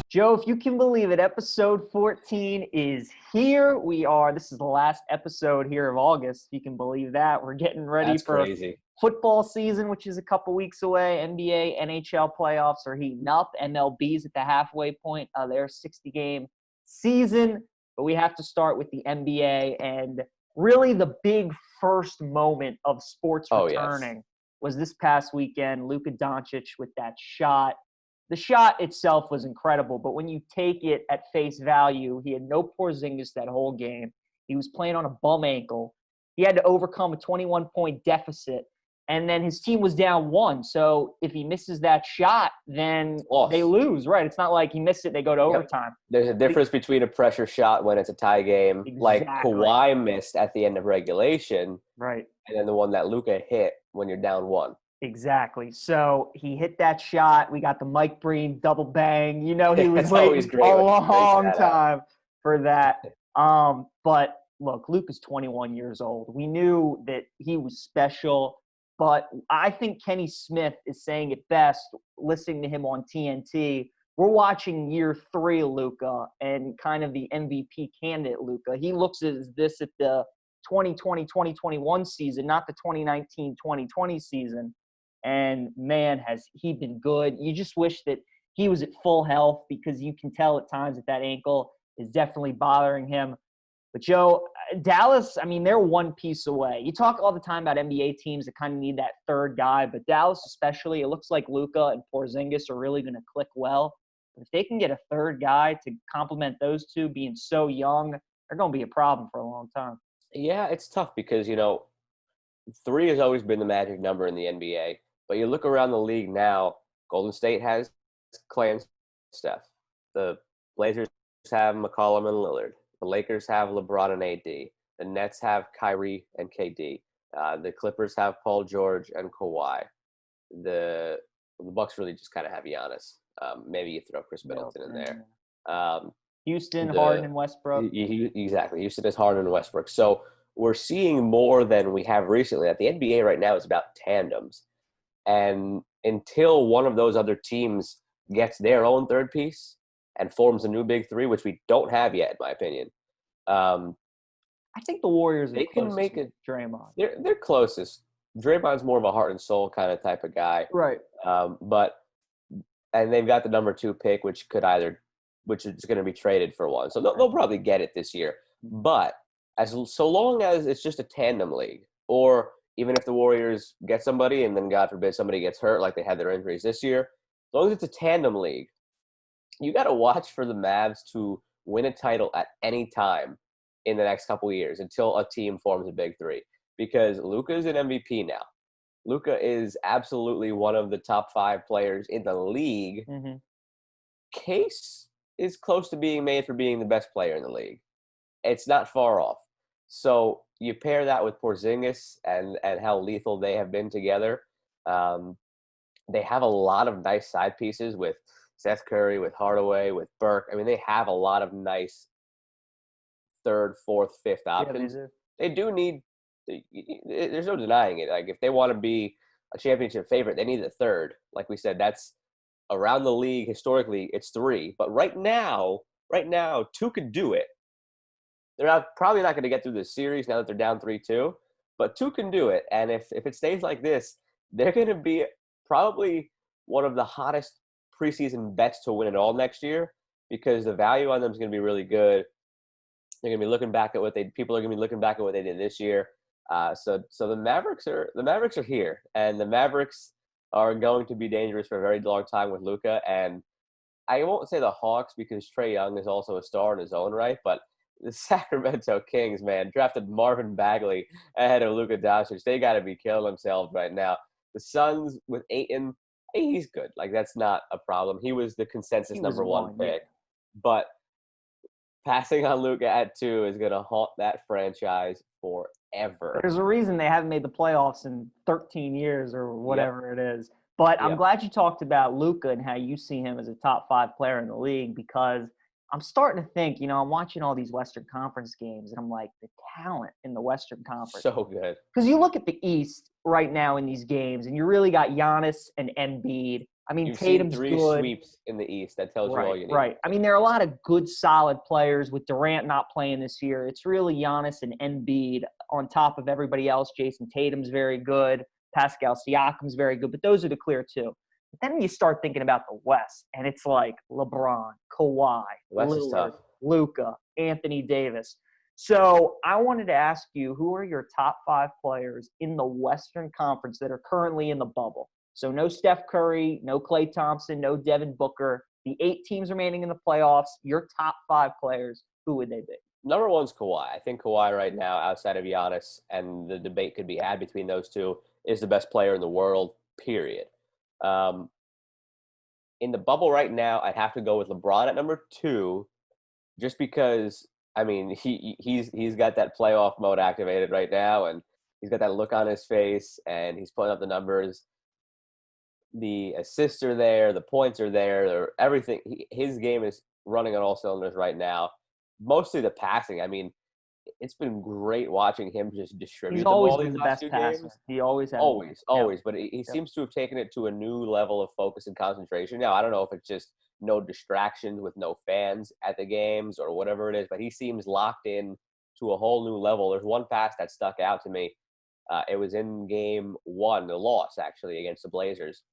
Joe, if you can believe it, episode 14 is here. This is the last episode here of August. If you can believe that. We're getting ready That's for crazy. football season, which is a couple weeks away. NBA, NHL playoffs are heating up. MLB's at the halfway point of their 60-game season. But we have to start with the NBA. And really the big first moment of sports returning was this past weekend. Luka Doncic with that shot. The shot itself was incredible, but when you take it at face value, he had no Porzingis that whole game. He was playing on a bum ankle. He had to overcome a 21-point deficit, and then his team was down 1. So if he misses that shot, then they lose, right? It's not like he missed it, they go to overtime. There's a difference between a pressure shot when it's a tie game, like Kawhi missed at the end of regulation, right, and then the one that Luka hit when you're down 1. Exactly. So he hit that shot. We got the Mike Breen double bang. He was waiting great a long time for that. But look, Luka's 21 years old. We knew that he was special, but I think Kenny Smith is saying it best, listening to him on TNT. We're watching year 3 Luka and kind of the MVP candidate Luka. He looks at this at the 2020-2021 season, not the 2019-2020 season. And, man, has he been good. You just wish that he was at full health because you can tell at times that ankle is definitely bothering him. But, Joe, Dallas, I mean, they're one piece away. You talk all the time about NBA teams that kind of need that third guy, but Dallas especially, it looks like Luka and Porzingis are really going to click well. But if they can get a third guy to complement those two being so young, they're going to be a problem for a long time. Yeah, it's tough because, 3 has always been the magic number in the NBA. But you look around the league now, Golden State has Clay and Steph. The Blazers have McCollum and Lillard. The Lakers have LeBron and AD. The Nets have Kyrie and KD. The Clippers have Paul George and Kawhi. The Bucks really just kind of have Giannis. Maybe you throw Chris Middleton in there. Houston, Harden, and Westbrook. Exactly. Houston is Harden and Westbrook. So we're seeing more than we have recently. The NBA right now is about tandems. And until one of those other teams gets their own third piece and forms a new big 3, which we don't have yet, in my opinion, I think the Warriors they can make it. Draymond. They're closest. Draymond's more of a heart and soul kind of type of guy, right? And they've got the number 2 pick, which is going to be traded for one, so they'll probably get it this year. But so long as it's just a tandem league, or even if the Warriors get somebody and then, God forbid, somebody gets hurt like they had their injuries this year, as long as it's a tandem league, you got to watch for the Mavs to win a title at any time in the next couple of years until a team forms a big 3. Because Luka is an MVP now. Luka is absolutely one of the top 5 players in the league. Mm-hmm. Case is close to being made for being the best player in the league. It's not far off. So you pair that with Porzingis and how lethal they have been together. They have a lot of nice side pieces with Seth Curry, with Hardaway, with Burke. I mean, they have a lot of nice 3rd, 4th, 5th options. Yeah, they do need – there's no denying it. Like, if they want to be a championship favorite, they need a 3rd. Like we said, that's around the league. Historically, it's 3. But right now, 2 could do it. They're probably not going to get through this series now that they're down 3-2, but 2 can do it. And if it stays like this, they're going to be probably one of the hottest preseason bets to win it all next year, because the value on them is going to be really good. They're going to be looking back at people are going to be looking back at what they did this year. So the Mavericks are here, and the Mavericks are going to be dangerous for a very long time with Luka. And I won't say the Hawks, because Trae Young is also a star in his own right, but the Sacramento Kings, man, drafted Marvin Bagley ahead of Luka Doncic. They got to be killing themselves right now. The Suns with Ayton, he's good. Like, that's not a problem. He was the consensus number 1 pick. But passing on Luka at 2 is going to haunt that franchise forever. There's a reason they haven't made the playoffs in 13 years or whatever it is. But I'm glad you talked about Luka and how you see him as a top 5 player in the league, because I'm starting to think, I'm watching all these Western Conference games, and I'm like, the talent in the Western Conference. So good. Because you look at the East right now in these games, and you really got Giannis and Embiid. I mean, You've seen Tatum's 3 good. sweeps in the East. That tells you all Right, you need. right. I mean, there are a lot of good, solid players with Durant not playing this year. It's really Giannis and Embiid on top of everybody else. Jason Tatum's very good. Pascal Siakam's very good. But those are the clear two. But then you start thinking about the West, and it's like LeBron, Kawhi, West is Lillard, tough. Luka, Anthony Davis. So I wanted to ask you, who are your top 5 players in the Western Conference that are currently in the bubble? So no Steph Curry, no Klay Thompson, no Devin Booker. The 8 teams remaining in the playoffs, your top 5 players, who would they be? Number one's Kawhi. I think Kawhi right now, outside of Giannis, and the debate could be had between those two, is the best player in the world, period. Um, in the bubble right now, I'd have to go with LeBron at number 2, just because, I mean, he's got that playoff mode activated right now, and he's got that look on his face, and he's putting up the numbers. The assists are there, the points are there, everything. His game is running on all cylinders right now. Mostly the passing. I mean, it's been great watching him just distribute He's the always ball been these the last best 2 passer. games. He always has. Always, Yep. always. But he Yep. seems to have taken it to a new level of focus and concentration. Now, I don't know if it's just no distractions with no fans at the games or whatever it is, but he seems locked in to a whole new level. There's one pass that stuck out to me. It was in game 1, the loss, actually, against the Blazers.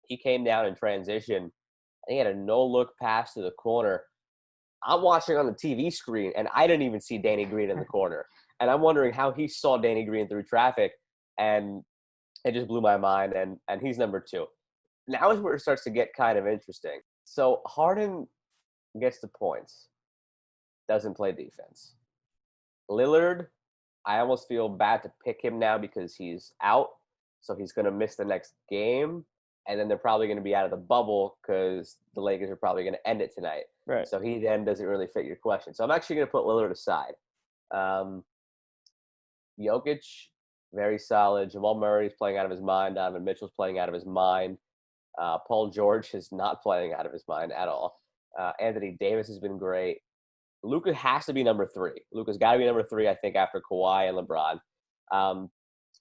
He came down in transition, and he had a no-look pass to the corner. I'm watching on the TV screen, and I didn't even see Danny Green in the corner. And I'm wondering how he saw Danny Green through traffic, and it just blew my mind, and he's number 2. Now is where it starts to get kind of interesting. So Harden gets the points, doesn't play defense. Lillard, I almost feel bad to pick him now because he's out, so he's going to miss the next game, and then they're probably going to be out of the bubble because the Lakers are probably going to end it tonight. Right. So he then doesn't really fit your question. So I'm actually going to put Lillard aside. Jokic, very solid. Jamal Murray's playing out of his mind. Donovan Mitchell's playing out of his mind. Paul George is not playing out of his mind at all. Anthony Davis has been great. Luka has to be number 3. Luka's got to be number 3, I think, after Kawhi and LeBron.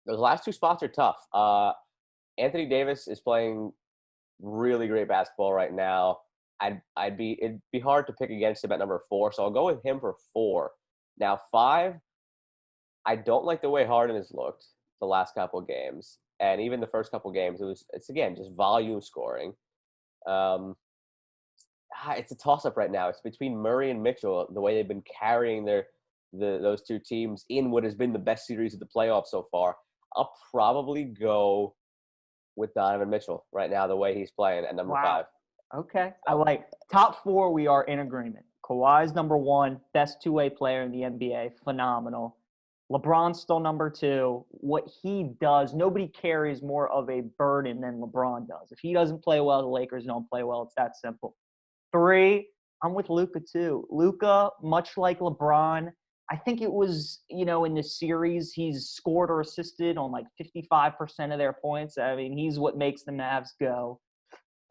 Those last 2 spots are tough. Anthony Davis is playing really great basketball right now. It'd be hard to pick against him at number 4, so I'll go with him for 4. Now 5, I don't like the way Harden has looked the last couple of games, and even the first couple of games. It's again just volume scoring. It's a toss-up right now. It's between Murray and Mitchell, the way they've been carrying those 2 teams in what has been the best series of the playoffs so far. I'll probably go with Donovan Mitchell right now, the way he's playing at number 5. Okay. I like top 4. We are in agreement. Kawhi's number 1, best 2-way player in the NBA. Phenomenal. LeBron's still number 2. What he does, nobody carries more of a burden than LeBron does. If he doesn't play well, the Lakers don't play well. It's that simple. 3, I'm with Luka too. Luka, much like LeBron, I think it was, in this series, he's scored or assisted on like 55% of their points. I mean, he's what makes the Mavs go.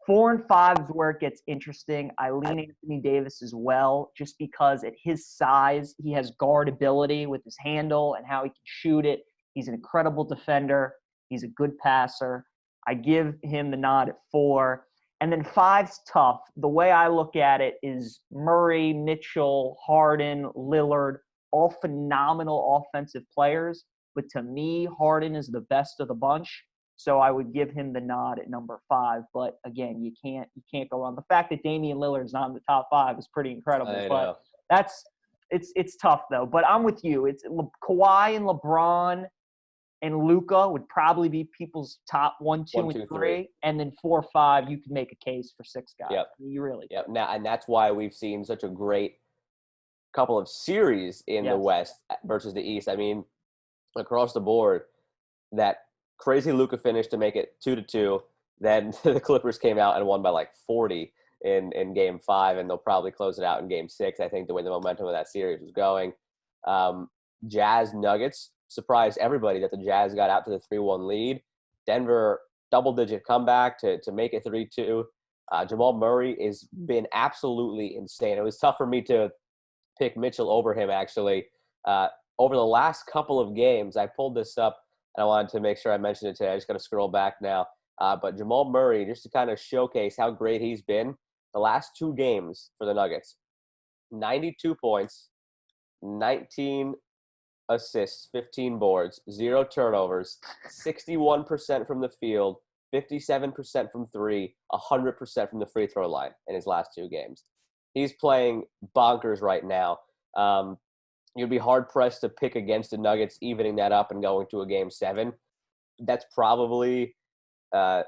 4 and 5 is where it gets interesting. I lean Anthony Davis as well, just because at his size, he has guard ability with his handle and how he can shoot it. He's an incredible defender. He's a good passer. I give him the nod at 4. And then 5's tough. The way I look at it is Murray, Mitchell, Harden, Lillard, all phenomenal offensive players. But to me, Harden is the best of the bunch. So I would give him the nod at number 5. But again, you can't go wrong. The fact that Damian Lillard's not in the top 5 is pretty incredible. But it's tough though. But I'm with you. It's Kawhi and LeBron and Luka would probably be people's top 1, 2, and 3. And then 4, 5, you can make a case for 6 guys. Yep. You really can. Yep. Now, and that's why we've seen such a great couple of series in the West versus the East. I mean, across the board, that crazy Luka finish to make it 2-2. Then the Clippers came out and won by like 40 in game 5, and they'll probably close it out in game 6. I think the way the momentum of that series was going. Jazz Nuggets surprised everybody that the Jazz got out to the 3-1 lead. Denver double-digit comeback to make it 3-2. Jamal Murray has been absolutely insane. It was tough for me to pick Mitchell over him, actually. Over the last couple of games, I pulled this up, and I wanted to make sure I mentioned it today. I just got to scroll back now. But Jamal Murray, just to kind of showcase how great he's been, the last 2 games for the Nuggets, 92 points, 19 assists, 15 boards, 0 turnovers, 61% from the field, 57% from 3, 100% from the free throw line in his last 2 games. He's playing bonkers right now. You'd be hard-pressed to pick against the Nuggets, evening that up and going to a Game 7. That's probably the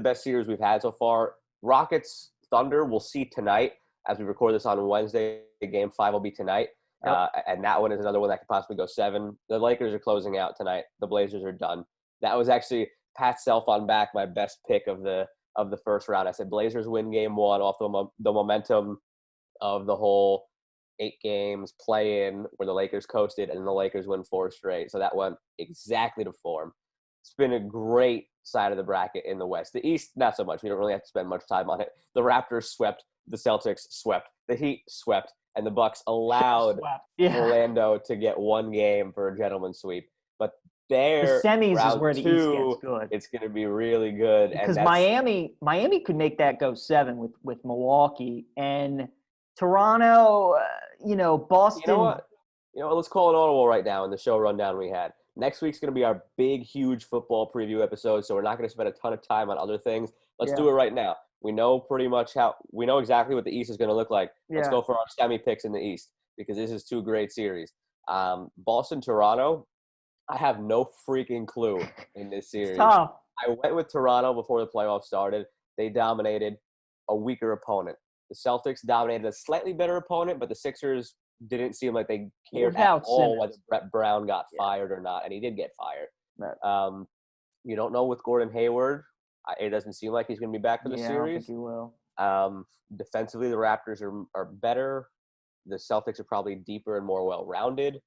best series we've had so far. Rockets Thunder, we'll see tonight. As we record this on Wednesday, Game 5 will be tonight. Yep. And that one is another one that could possibly go 7. The Lakers are closing out tonight. The Blazers are done. That was actually Pat Self on back, my best pick of the first round. I said Blazers win Game 1 off the momentum of the whole 8 games play-in where the Lakers coasted, and the Lakers win 4 straight. So that went exactly to form. It's been a great side of the bracket in the West. The East, not so much. We don't really have to spend much time on it. The Raptors swept. The Celtics swept. The Heat swept. And the Bucks allowed Orlando to get 1 game for a gentleman's sweep. But the semis is where the East gets good. It's going to be really good. Because Miami could make that go 7 with Milwaukee. And Toronto, Boston. You know what? Let's call it audible right now in the show rundown we had. Next week's going to be our big, huge football preview episode, so we're not going to spend a ton of time on other things. Let's do it right now. We know exactly what the East is going to look like. Let's go for our semi picks in the East because this is 2 great series. Boston, Toronto, I have no freaking clue in this series. It's tough. I went with Toronto before the playoffs started. They dominated a weaker opponent. The Celtics dominated a slightly better opponent, but the Sixers didn't seem like they cared at all whether Brett Brown got fired or not, and he did get fired. Right. You don't know with Gordon Hayward. It doesn't seem like he's going to be back for the series. I don't think he will. Defensively, the Raptors are better. The Celtics are probably deeper and more well-rounded.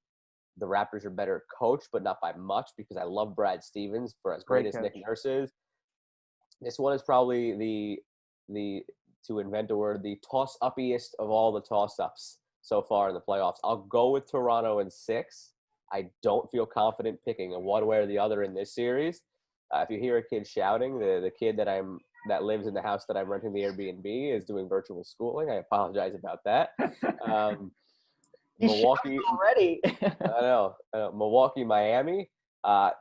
The Raptors are better coached, but not by much because I love Brad Stevens for as great as Nick Nurse is. This one is probably to invent a word, the toss-uppiest of all the toss-ups so far in the playoffs. I'll go with Toronto in 6. I don't feel confident picking a one way or the other in this series. If you hear a kid shouting, the kid that lives in the house that I'm renting the Airbnb is doing virtual schooling. I apologize about that. Milwaukee already. I know. Milwaukee, Miami.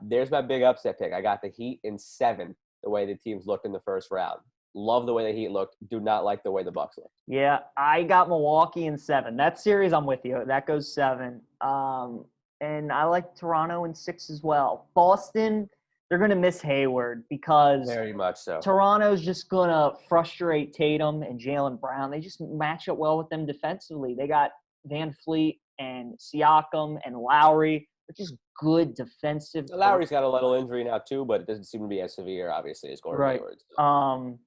There's my big upset pick. I got the Heat in 7. The way the teams looked in the first round. Love the way the Heat looked. Do not like the way the Bucks looked. Yeah, I got Milwaukee in 7. That series, I'm with you. That goes 7. And I like Toronto in 6 as well. Boston, they're going to miss Hayward because very much so. Toronto's just going to frustrate Tatum and Jaylen Brown. They just match up well with them defensively. They got Van Fleet and Siakam and Lowry. They're just good defensive. Lowry's got a little injury now too, but it doesn't seem to be as severe, obviously, as Gordon Hayward.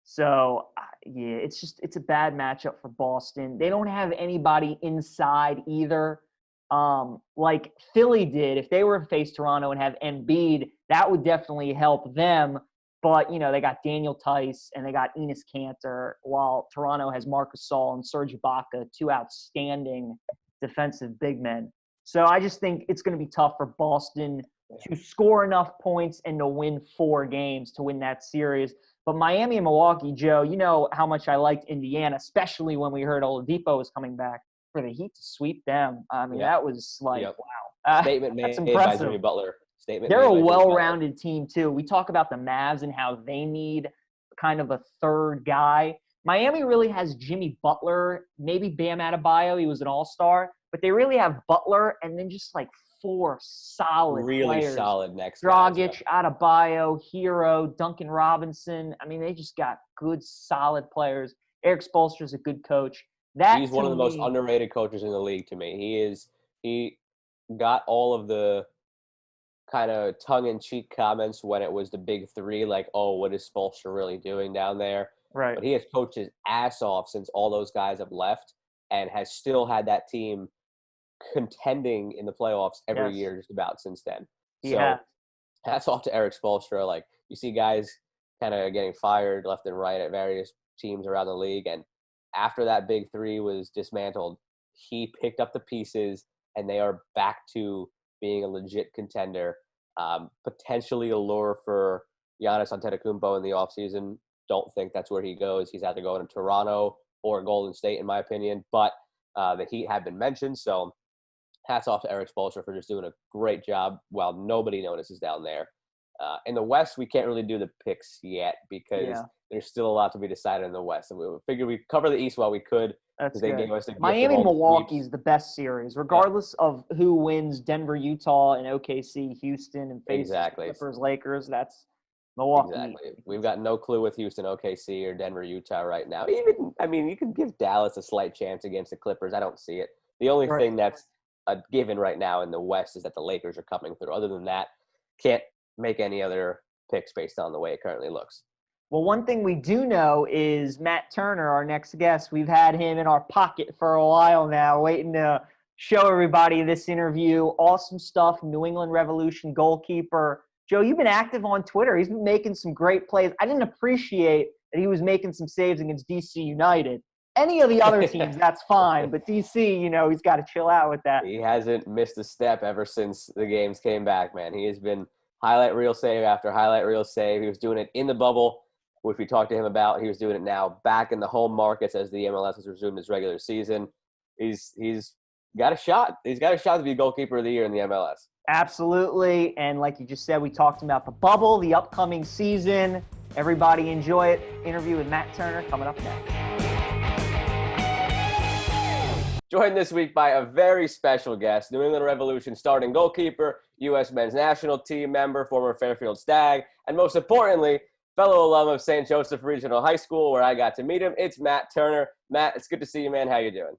So. It's a bad matchup for Boston. They don't have anybody inside either. Like Philly did. If they were to face Toronto and have Embiid, that would definitely help them. But, they got Daniel Tice and they got Enes Kanter, while Toronto has Marcus Gasol and Serge Ibaka, 2 outstanding defensive big men. So I just think it's going to be tough for Boston to score enough points and to win 4 games to win that series. But Miami and Milwaukee, Joe, you know how much I liked Indiana, especially when we heard Oladipo was coming back, for the Heat to sweep them. I mean, that was like, wow. Statement made by Jimmy Butler. They're a well-rounded team, too. We talk about the Mavs and how they need kind of a third guy. Miami really has Jimmy Butler, maybe Bam Adebayo. He was an all-star. But they really have Butler and then just like 4 solid really players. Solid next Dragic, Adebayo, Hero, Duncan Robinson. I mean, they just got good, solid players. Eric Spoelstra's a good coach. He's one of the most underrated coaches in the league to me. He got all of the kind of tongue-in-cheek comments when it was the big 3, like, oh, what is Spoelstra really doing down there? Right. But he has coached his ass off since all those guys have left and has still had that team contending in the playoffs every year just about since then. So hats off to Eric Spoelstra. Like, you see guys kind of getting fired left and right at various teams around the league, and after that big 3 was dismantled, he picked up the pieces and they are back to being a legit contender, potentially a lure for Giannis Antetokounmpo in the offseason. Don't think that's where he goes. He's either going to Toronto or Golden State, in my opinion. But the Heat have been mentioned, so hats off to Eric Spoelstra for just doing a great job while nobody notices down there. In the West, we can't really do the picks yet because there's still a lot to be decided in the West. And we figured we'd cover the East while we could. That's they good. gave us a Miami-Milwaukee is the best series, regardless of who wins Denver, Utah, and OKC, Houston, and faces Clippers, Lakers. That's Milwaukee. Exactly. We've got no clue with Houston, OKC, or Denver, Utah right now. You could give Dallas a slight chance against the Clippers. I don't see it. The only thing that's a given right now in the West is that the Lakers are coming through. Other than that, can't make any other picks based on the way it currently looks. Well, one thing we do know is Matt Turner, our next guest. We've had him in our pocket for a while now, waiting to show everybody this interview. Awesome stuff, New England Revolution goalkeeper. Joe, you've been active on Twitter. He's been making some great plays. I didn't appreciate that he was making some saves against DC United. Any of the other teams, that's fine. But DC, he's got to chill out with that. He hasn't missed a step ever since the games came back, man. He has been highlight reel save after highlight reel save. He was doing it in the bubble, which we talked to him about. He was doing it now back in the home markets as the MLS has resumed its regular season. He's got a shot. He's got a shot to be goalkeeper of the year in the MLS. Absolutely. And like you just said, we talked about the bubble, the upcoming season. Everybody enjoy it. Interview with Matt Turner coming up next. Joined this week by a very special guest, New England Revolution starting goalkeeper, U.S. men's national team member, former Fairfield Stag, and most importantly, fellow alum of St. Joseph Regional High School, where I got to meet him. It's Matt Turner. Matt, it's good to see you, man. How you doing?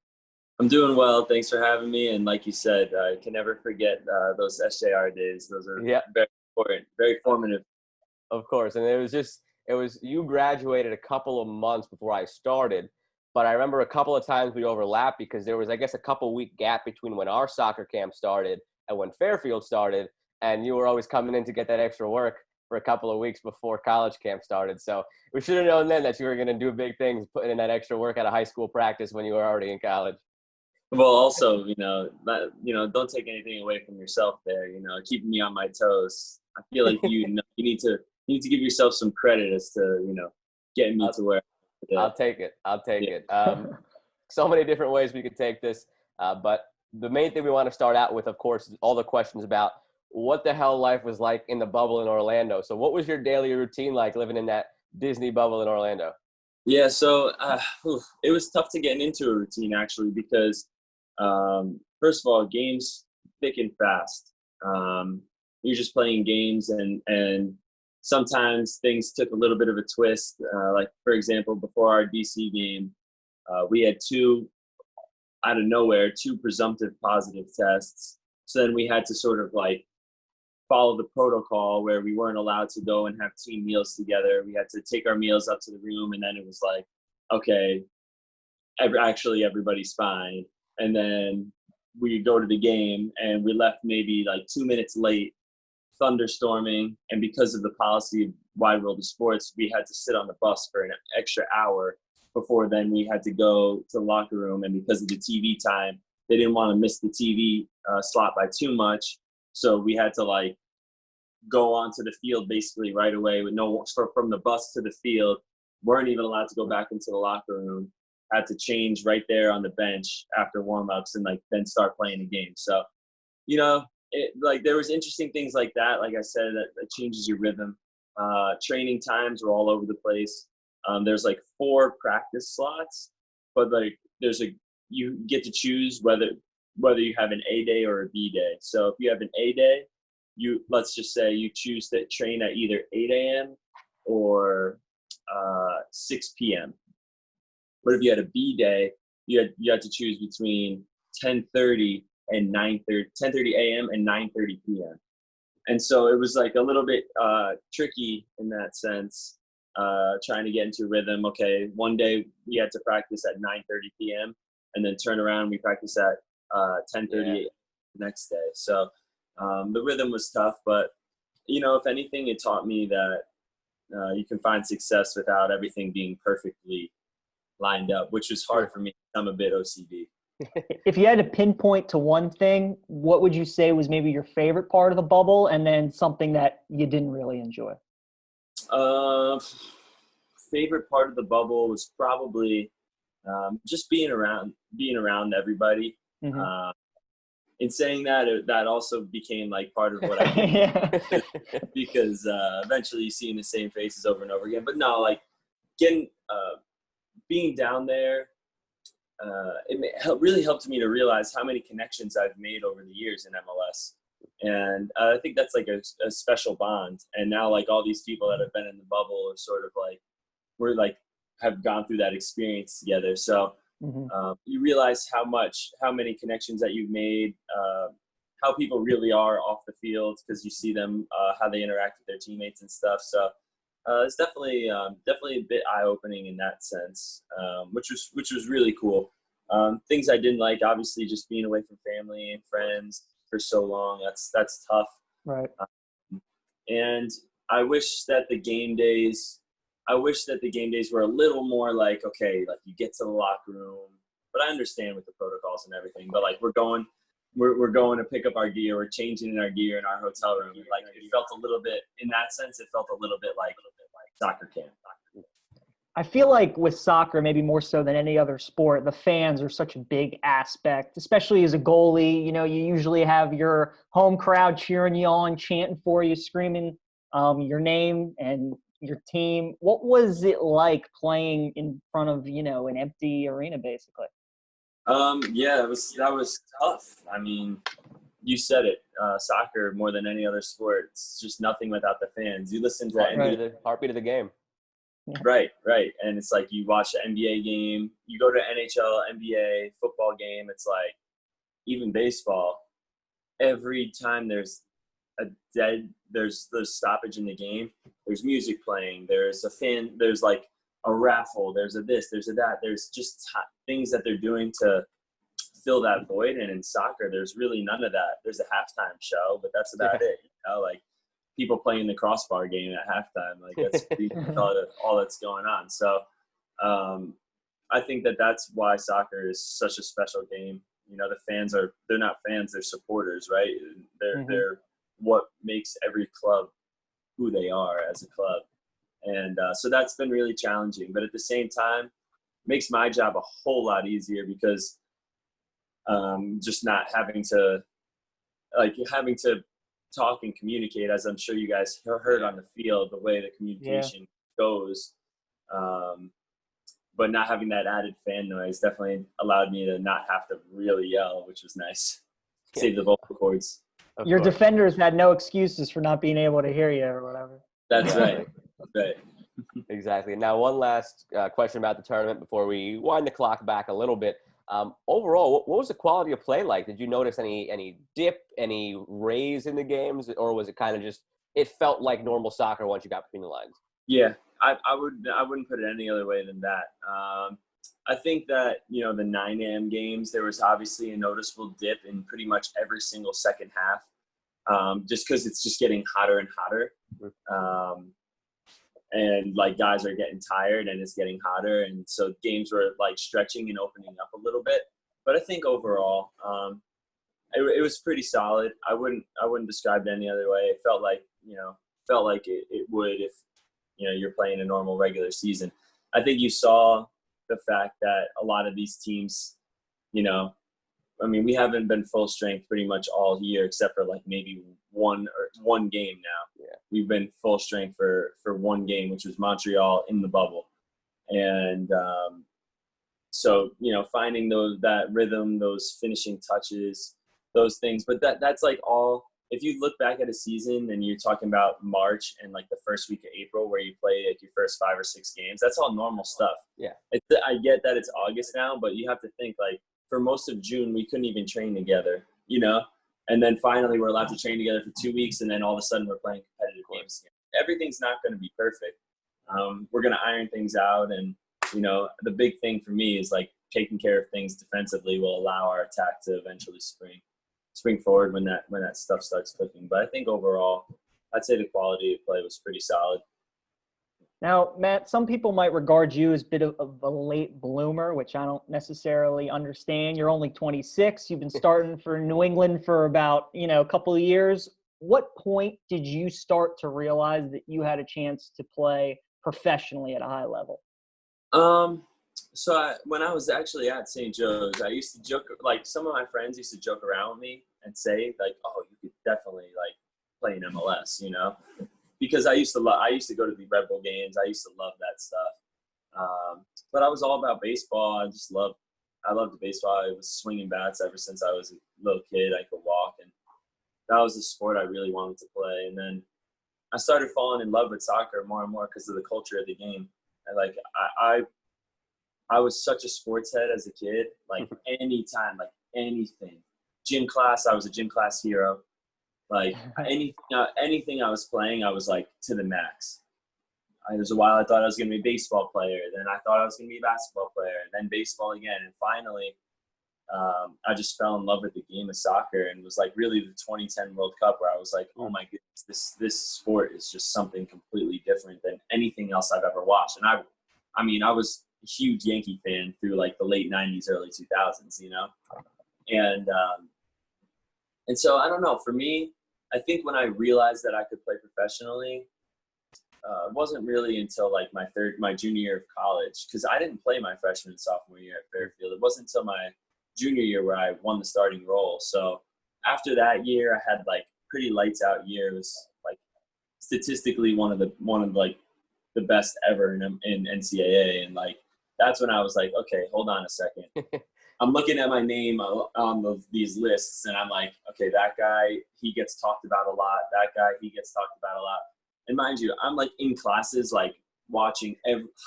I'm doing well. Thanks for having me. And like you said, I can never forget those SJR days. Those are very important, very formative. Of course. And you graduated a couple of months before I started. But I remember a couple of times we overlapped because there was, I guess, a couple-week gap between when our soccer camp started and when Fairfield started, and you were always coming in to get that extra work for a couple of weeks before college camp started. So we should have known then that you were going to do big things, putting in that extra work at a high school practice when you were already in college. Well, also, don't take anything away from yourself there. Keeping me on my toes. I feel like you need to give yourself some credit as to getting me to where. I'll take it. So many different ways we could take this. But the main thing we want to start out with, of course, is all the questions about what the hell life was like in the bubble in Orlando. So what was your daily routine like living in that Disney bubble in Orlando? Yeah, so it was tough to get into a routine, actually, because, first of all, games thick and fast. You're just playing games and sometimes things took a little bit of a twist. Like, for example, before our DC game, we had two presumptive positive tests. So then we had to sort of follow the protocol where we weren't allowed to go and have team meals together. We had to take our meals up to the room, and then it was like, okay, everybody's fine. And then we go to the game, and we left maybe 2 minutes late, thunderstorming, and because of the policy of Wide World of Sports, we had to sit on the bus for an extra hour before then we had to go to the locker room. And because of the TV time, they didn't want to miss the TV slot by too much, so we had to go onto the field basically right away with from the bus to the field. Weren't even allowed to go back into the locker room. Had to change right there on the bench after warm-ups and then start playing the game. So there was interesting things like that. Like I said, that changes your rhythm. Training times were all over the place. There's 4 practice slots, but you get to choose whether you have an A day or a B day. So if you have an A day, let's just say you choose to train at either 8 a.m. or 6 p.m. But if you had a B day, you had to choose between 10:30 and 10:30 a.m. and 9:30 p.m. And so it was a little bit tricky in that sense, trying to get into rhythm. Okay, one day we had to practice at 9:30 p.m. and then turn around, we practice at 10:30 the next day. So the rhythm was tough, but if anything, it taught me that you can find success without everything being perfectly lined up, which was hard for me. I'm a bit OCD. If you had to pinpoint to one thing, what would you say was maybe your favorite part of the bubble, and then something that you didn't really enjoy? Favorite part of the bubble was probably just being around everybody. Mm-hmm. In saying that, that also became like part of what I did Yeah. because eventually you seeing the same faces over and over again. But no, like getting being down there, really helped me to realize how many connections I've made over the years in MLS. And I think that's like a special bond. And now like all these people that have been in the bubble are sort of like, we're like, have gone through that experience together. So Mm-hmm. you realize how many connections that you've made, how people really are off the field because you see them, how they interact with their teammates and stuff. So it's definitely a bit eye-opening in that sense, which was really cool. Things I didn't like, obviously, just being away from family and friends for so long. That's tough. Right. And I wish that the game days were a little more like, okay, like you get to the locker room, but I understand with the protocols and everything, but like we're going to pick up our gear, we're changing in our gear in our hotel room. Like it felt a little bit, in that sense, it felt a little bit like soccer camp. I feel like with soccer, maybe more so than any other sport, the fans are such a big aspect, especially as a goalie. You know, you usually have your home crowd cheering you on, chanting for you, screaming your name and your team. What was it like playing in front of, an empty arena, basically? Yeah, that was tough. I mean, you said it. Soccer, more than any other sport, it's just nothing without the fans. You listen to Heartbeat of the game. Right. And it's like you watch the NBA game, you go to NHL, NBA, football game. It's like even baseball. Every time there's stoppage in the game, there's music playing. There's a fan. There's like a raffle. There's a this. There's a that. There's just things that they're doing to fill that void. And in soccer, there's really none of that. There's a halftime show, but that's about it. Like people playing the crossbar game at halftime. Like that's all that's going on. So I think that's why soccer is such a special game. You know, the fans they're not fans, they're supporters, right? They're what makes every club who they are as a club. And so that's been really challenging. But at the same time, makes my job a whole lot easier because just not having to talk and communicate, as I'm sure you guys heard on the field, the way the communication goes. But not having that added fan noise definitely allowed me to not have to really yell, which was nice. Save the vocal cords. Your defenders had no excuses for not being able to hear you or whatever. That's right. Exactly. Now, one last question about the tournament before we wind the clock back a little bit. Overall, what was the quality of play like? Did you notice any dip, any raise in the games, or was it kind of just it felt like normal soccer once you got between the lines? Yeah, I wouldn't put it any other way than that. I think that the 9 a.m. games, there was obviously a noticeable dip in pretty much every single second half, just because it's just getting hotter and hotter. And like guys are getting tired and it's getting hotter. And so games were like stretching and opening up a little bit. But I think overall, it was pretty solid. I wouldn't describe it any other way. It felt like it would if, you're playing a normal regular season. I think you saw the fact that a lot of these teams, we haven't been full strength pretty much all year except for like maybe one game now. Yeah. We've been full strength for one game, which was Montreal in the bubble. And so, finding that rhythm, those finishing touches, those things. But that's like all – if you look back at a season and you're talking about March and like the first week of April where you play like your first 5 or 6 games, that's all normal stuff. Yeah. I get that it's August now, but you have to think like for most of June we couldn't even train together, and then finally we're allowed to train together for 2 weeks, and then all of a sudden we're playing competitive games again. Everything's not going to be perfect. We're going to iron things out, and the big thing for me is like taking care of things defensively will allow our attack to eventually spring forward when that stuff starts clicking. But I think overall, I'd say the quality of play was pretty solid. Now, Matt, some people might regard you as a bit of a late bloomer, which I don't necessarily understand. You're only 26. You've been starting for New England for about, a couple of years. what point did you start to realize that you had a chance to play professionally at a high level? When I was actually at St. Joe's, I used to joke, like some of my friends used to joke around with me and say like, "Oh, you could definitely like play in MLS," because I used to go to the Red Bull games. I used to love that stuff. But I was all about baseball. I loved the baseball. I was swinging bats ever since I was a little kid. I could walk, and that was the sport I really wanted to play. And then I started falling in love with soccer more and more because of the culture of the game. And like I was such a sports head as a kid. Like anytime, like anything, gym class, I was a gym class hero. Like anything I was playing, I was like to the max. There was a while I thought I was going to be a baseball player. Then I thought I was going to be a basketball player, and then baseball again. And finally, I just fell in love with the game of soccer, and it was like really the 2010 World Cup where I was like, oh my goodness, this sport is just something completely different than anything else I've ever watched. And I was a huge Yankee fan through like the late 90s, early 2000s, and so I don't know. For me, I think when I realized that I could play professionally, it wasn't really until like my junior year of college, because I didn't play my freshman and sophomore year at Fairfield. It wasn't until my junior year where I won the starting role. So after that year, I had like pretty lights out year. It was like statistically one of the best ever in NCAA, and like that's when I was like, okay, hold on a second. I'm looking at my name on these lists, and I'm like, okay, that guy, he gets talked about a lot. That guy, he gets talked about a lot. And mind you, I'm like in classes, like watching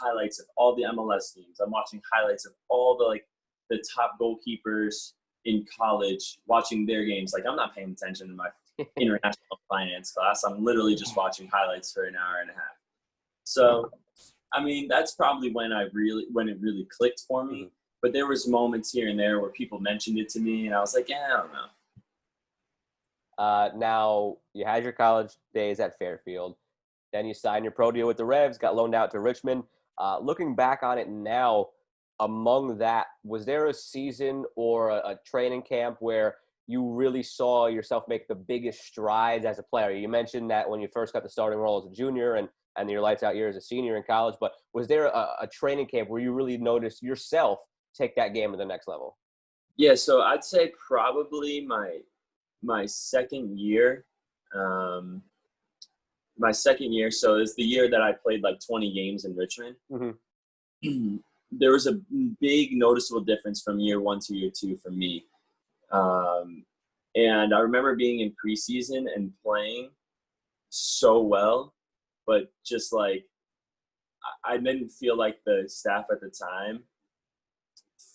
highlights of all the MLS games. I'm watching highlights of all the top goalkeepers in college, watching their games. Like I'm not paying attention in my international finance class. I'm literally just watching highlights for an hour and a half. So, I mean, that's probably when it really clicked for me. But there was moments here and there where people mentioned it to me, and I was like, yeah, I don't know. Now, you had your college days at Fairfield. Then you signed your pro deal with the Revs, got loaned out to Richmond. Looking back on it now, among that, was there a season or a training camp where you really saw yourself make the biggest strides as a player? You mentioned that when you first got the starting role as a junior and your lights out year as a senior in college, but was there a training camp where you really noticed yourself take that game to the next level? Yeah, so I'd say probably my second year. So it's the year that I played like 20 games in Richmond. There was a big noticeable difference from year one to year two for me. And I remember being in preseason and playing so well, but just like I didn't feel like the staff at the time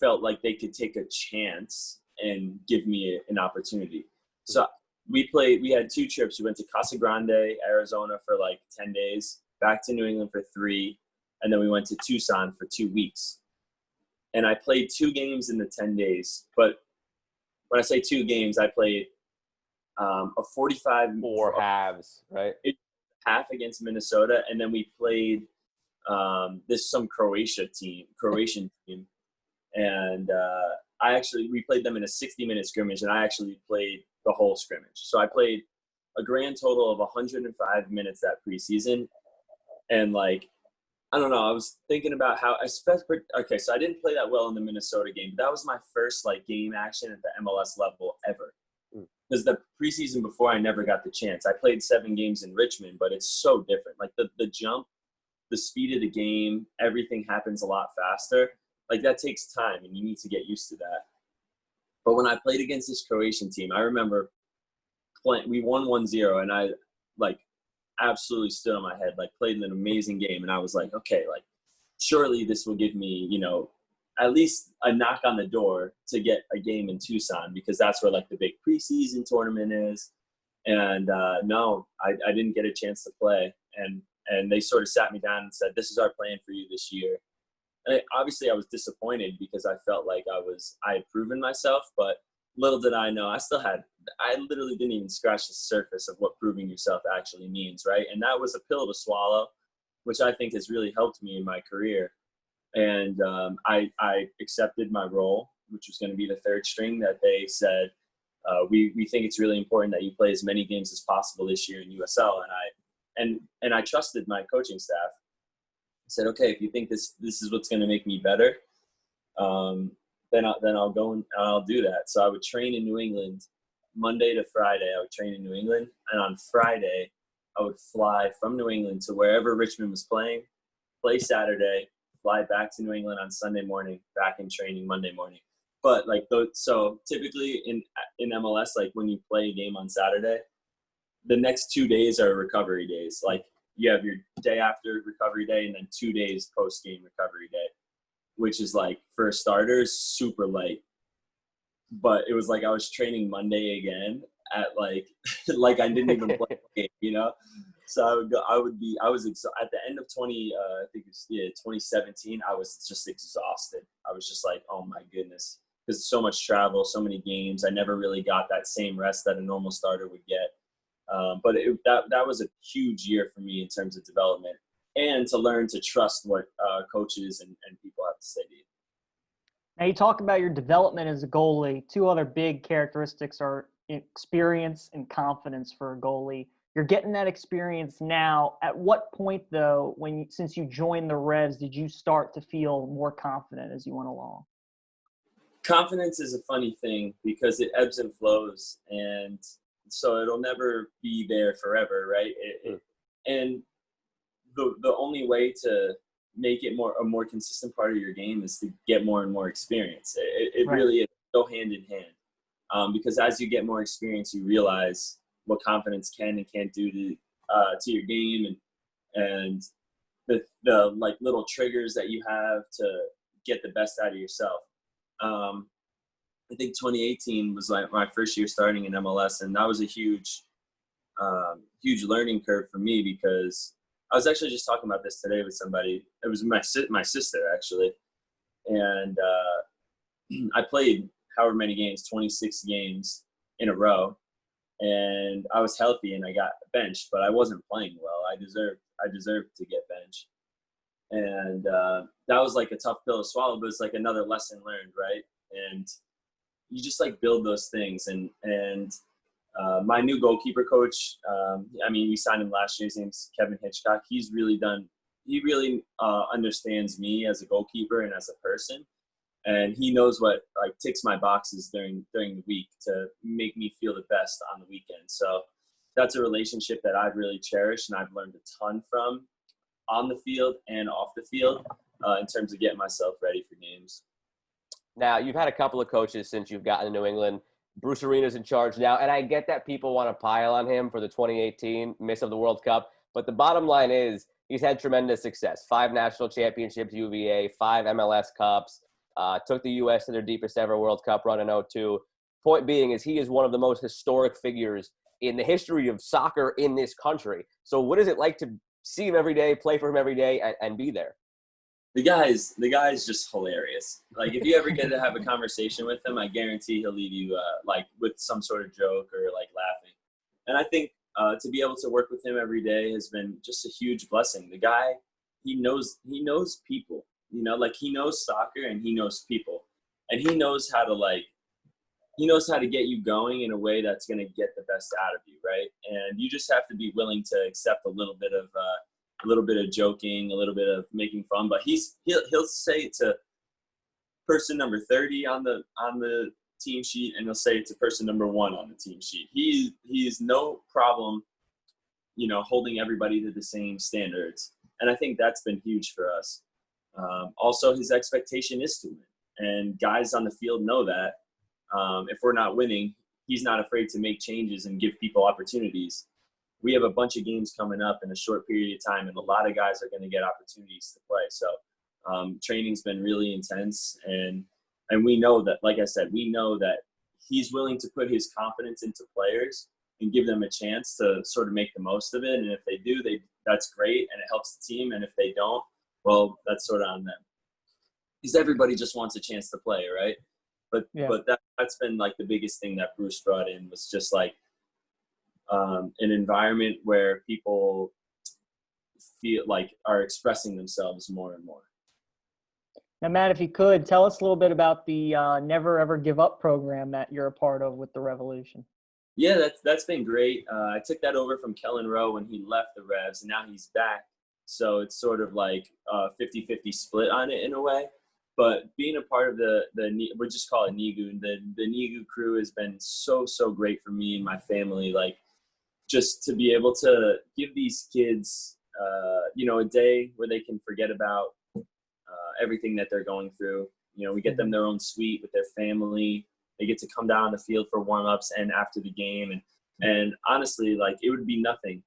felt like they could take a chance and give me an opportunity. So we had 2 trips. We went to Casa Grande, Arizona for like 10 days, back to New England for 3, and then we went to Tucson for 2 weeks. And I played 2 games in the 10 days. But when I say 2 games, I played a 45 – 4 halves, right? Half against Minnesota, and then we played some Croatian team. And we played them in a 60-minute scrimmage, and I actually played the whole scrimmage. So I played a grand total of 105 minutes that preseason. And like, I don't know, I was thinking about so I didn't play that well in the Minnesota game, but that was my first like game action at the MLS level ever. Because the preseason before, I never got the chance. I played 7 games in Richmond, but it's so different. Like the jump, the speed of the game, everything happens a lot faster. Like that takes time, and you need to get used to that. But when I played against this Croatian team, I remember we won 1-0, and I like absolutely stood on my head, like played an amazing game. And I was like, okay, like surely this will give me, at least a knock on the door to get a game in Tucson, because that's where like the big preseason tournament is. And no, I didn't get a chance to play. And they sort of sat me down and said, this is our plan for you this year. And obviously I was disappointed because I felt like I had proven myself, but little did I know, I literally didn't even scratch the surface of what proving yourself actually means, right? And that was a pill to swallow, which I think has really helped me in my career. And I accepted my role, which was going to be the 3rd string that they said, We think it's really important that you play as many games as possible this year in USL. And I trusted my coaching staff. I said, okay, if you think this is what's going to make me better, then I'll go and I'll do that. So I would train in New England Monday to Friday. I would train in New England, and on Friday I would fly from New England to wherever Richmond was playing, play Saturday, fly back to New England on Sunday morning, back in training Monday morning. But like so typically in MLS, like when you play a game on Saturday, the next 2 days are recovery days. Like you have your day after recovery day and then 2 days post game recovery day, which is like for starters super light. But it was like I was training Monday again at like like I didn't even play the game, you know. So I was at the end of 2017. I was just exhausted. I was just like, oh my goodness, because so much travel, so many games. I never really got that same rest that a normal starter would get. But that was a huge year for me in terms of development and to learn to trust what coaches and people have to say to you. Now, you talk about your development as a goalie. Two other big characteristics are experience and confidence for a goalie. You're getting that experience now. At what point, though, since you joined the Revs, did you start to feel more confident as you went along? Confidence is a funny thing because it ebbs and flows, and so it'll never be there forever, right? And the only way to make it a more consistent part of your game is to get more and more experience. It right. Really is go hand in hand, because as you get more experience, you realize what confidence can and can't do to your game, and the like little triggers that you have to get the best out of yourself. I think 2018 was like my first year starting in MLS, and that was a huge learning curve for me because I was actually just talking about this today with somebody. It was my sister actually, and I played however many games, 26 games in a row, and I was healthy and I got benched, but I wasn't playing well. I deserved to get benched, and that was like a tough pill to swallow, but it's like another lesson learned, right? And you just like build those things, and my new goalkeeper coach, we signed him last year. His name's Kevin Hitchcock. He really understands me as a goalkeeper and as a person. And he knows what like ticks my boxes during the week to make me feel the best on the weekend. So that's a relationship that I've really cherished and I've learned a ton from on the field and off the field in terms of getting myself ready for games. Now, you've had a couple of coaches since you've gotten to New England. Bruce Arena's in charge now, and I get that people want to pile on him for the 2018 miss of the World Cup, but the bottom line is he's had tremendous success. 5 national championships, UVA, 5 MLS Cups, took the U.S. to their deepest ever World Cup run in 2002. Point being is he is one of the most historic figures in the history of soccer in this country. So what is it like to see him every day, play for him every day, and be there? The guy's just hilarious. Like if you ever get to have a conversation with him, I guarantee he'll leave you like with some sort of joke or like laughing. And I think to be able to work with him every day has been just a huge blessing. The guy, he knows people, you know, like he knows soccer and he knows people, and he knows how to get you going in a way that's going to get the best out of you, right? And you just have to be willing to accept a little bit of joking, a little bit of making fun, but he'll say it to person number 30 on the team sheet, and he'll say it to person number 1 on the team sheet. He's no problem, you know, holding everybody to the same standards, and I think that's been huge for us. Also, his expectation is to win, and guys on the field know that. If we're not winning, he's not afraid to make changes and give people opportunities. We have a bunch of games coming up in a short period of time, and a lot of guys are going to get opportunities to play. So training's been really intense, and we know that, like I said, we know that he's willing to put his confidence into players and give them a chance to sort of make the most of it. And if they do, that's great, and it helps the team. And if they don't, well, that's sort of on them. Because everybody just wants a chance to play, right? But that's been like the biggest thing that Bruce brought in was just like, an environment where people feel like are expressing themselves more and more. Now, Matt, if you could, tell us a little bit about the Never Ever Give Up program that you're a part of with the Revolution. Yeah, that's been great. I took that over from Kellen Rowe when he left the Revs, and now he's back. So it's sort of like a 50-50 split on it in a way. But being a part of the we'll just call it NIGU, the NIGU crew has been so great for me and my family. Like, just to be able to give these kids, a day where they can forget about everything that they're going through. We get them their own suite with their family. They get to come down on the field for warm-ups and after the game. And honestly, like, it would be nothing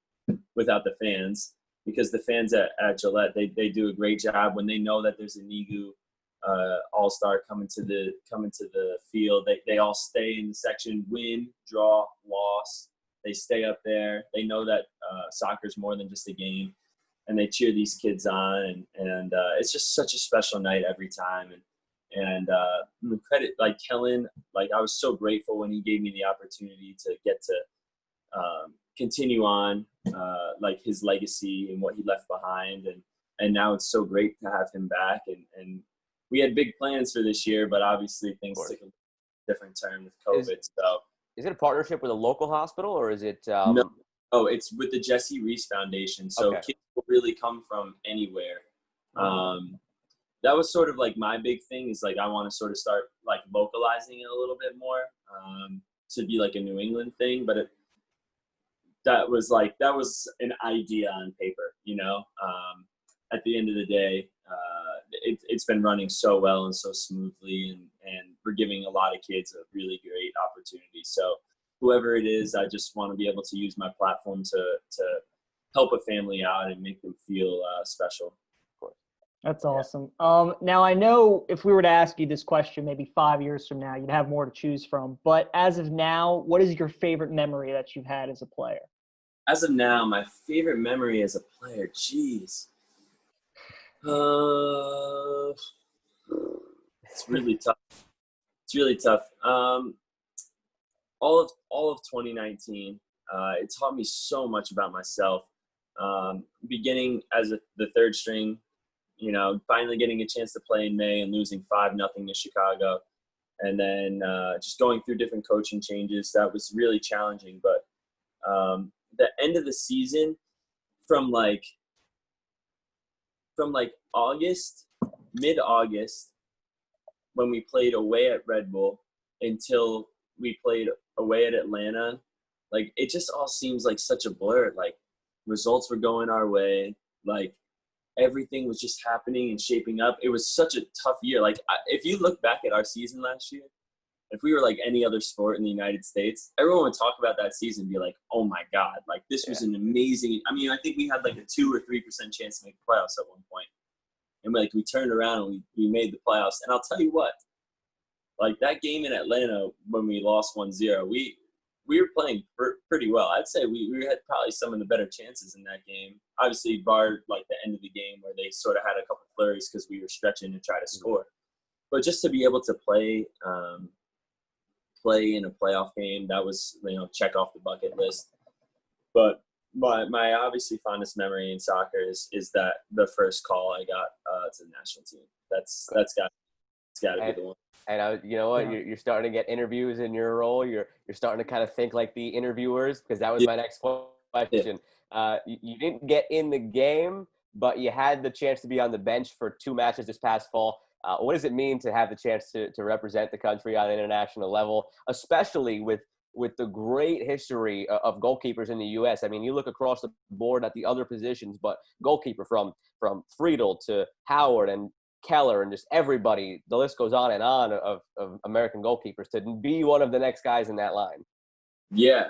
without the fans, because the fans at Gillette, they do a great job when they know that there's a NIGU all-star coming to the field. They all stay in the section, win, draw, loss. They stay up there. They know that soccer's more than just a game, and they cheer these kids on. And it's just such a special night every time. And credit, like, Kellen, like, I was so grateful when he gave me the opportunity to get to continue on like his legacy and what he left behind. And now it's so great to have him back. And we had big plans for this year, but obviously things took a different turn with COVID. Is it a partnership with a local hospital, or is it? No, it's with the Jesse Reese Foundation. So kids will really come from anywhere. That was sort of like my big thing, is like, I want to sort of start like localizing it a little bit more to be like a New England thing. But that was an idea on paper, at the end of the day, it's been running so well and so smoothly, and we're giving a lot of kids a really great opportunity. So whoever it is, I just want to be able to use my platform to help a family out and make them feel special. That's awesome. Now, I know if we were to ask you this question maybe 5 years from now, you'd have more to choose from. But as of now, what is your favorite memory that you've had as a player? As of now, my favorite memory as a player, geez. It's really tough. It's really tough. All of 2019, it taught me so much about myself. Beginning as the third string, finally getting a chance to play in May and losing 5-0 to Chicago. And then just going through different coaching changes. That was really challenging. But the end of the season, from August, mid-August, when we played away at Red Bull, until we played away at Atlanta, like, it just all seems like such a blur. Like, results were going our way. Like, everything was just happening and shaping up. It was such a tough year. Like, if you look back at our season last year, if we were like any other sport in the United States, everyone would talk about that season and be like, oh my God, like, this was an amazing, I think we had like a 2 or 3% chance to make the playoffs at one point. And we turned around and we made the playoffs. And I'll tell you what, like, that game in Atlanta when we lost 1-0, we were playing pretty well. I'd say we had probably some of the better chances in that game. Obviously, barred like the end of the game where they sort of had a couple flurries because we were stretching to try to score. But just to be able to play in a playoff game, that was, check off the bucket list. But my obviously fondest memory in soccer is that the first call I got to the national team. That's got to be the one. And you know what? You're starting to get interviews in your role. You're starting to kind of think like the interviewers, because that was my next question. You didn't get in the game, but you had the chance to be on the bench for 2 matches this past fall. What does it mean to have the chance to represent the country on an international level, especially with the great history of goalkeepers in the U.S.? I mean, you look across the board at the other positions, but goalkeeper from Friedel to Howard and Keller and just everybody, the list goes on and on of American goalkeepers, to be one of the next guys in that line. Yeah,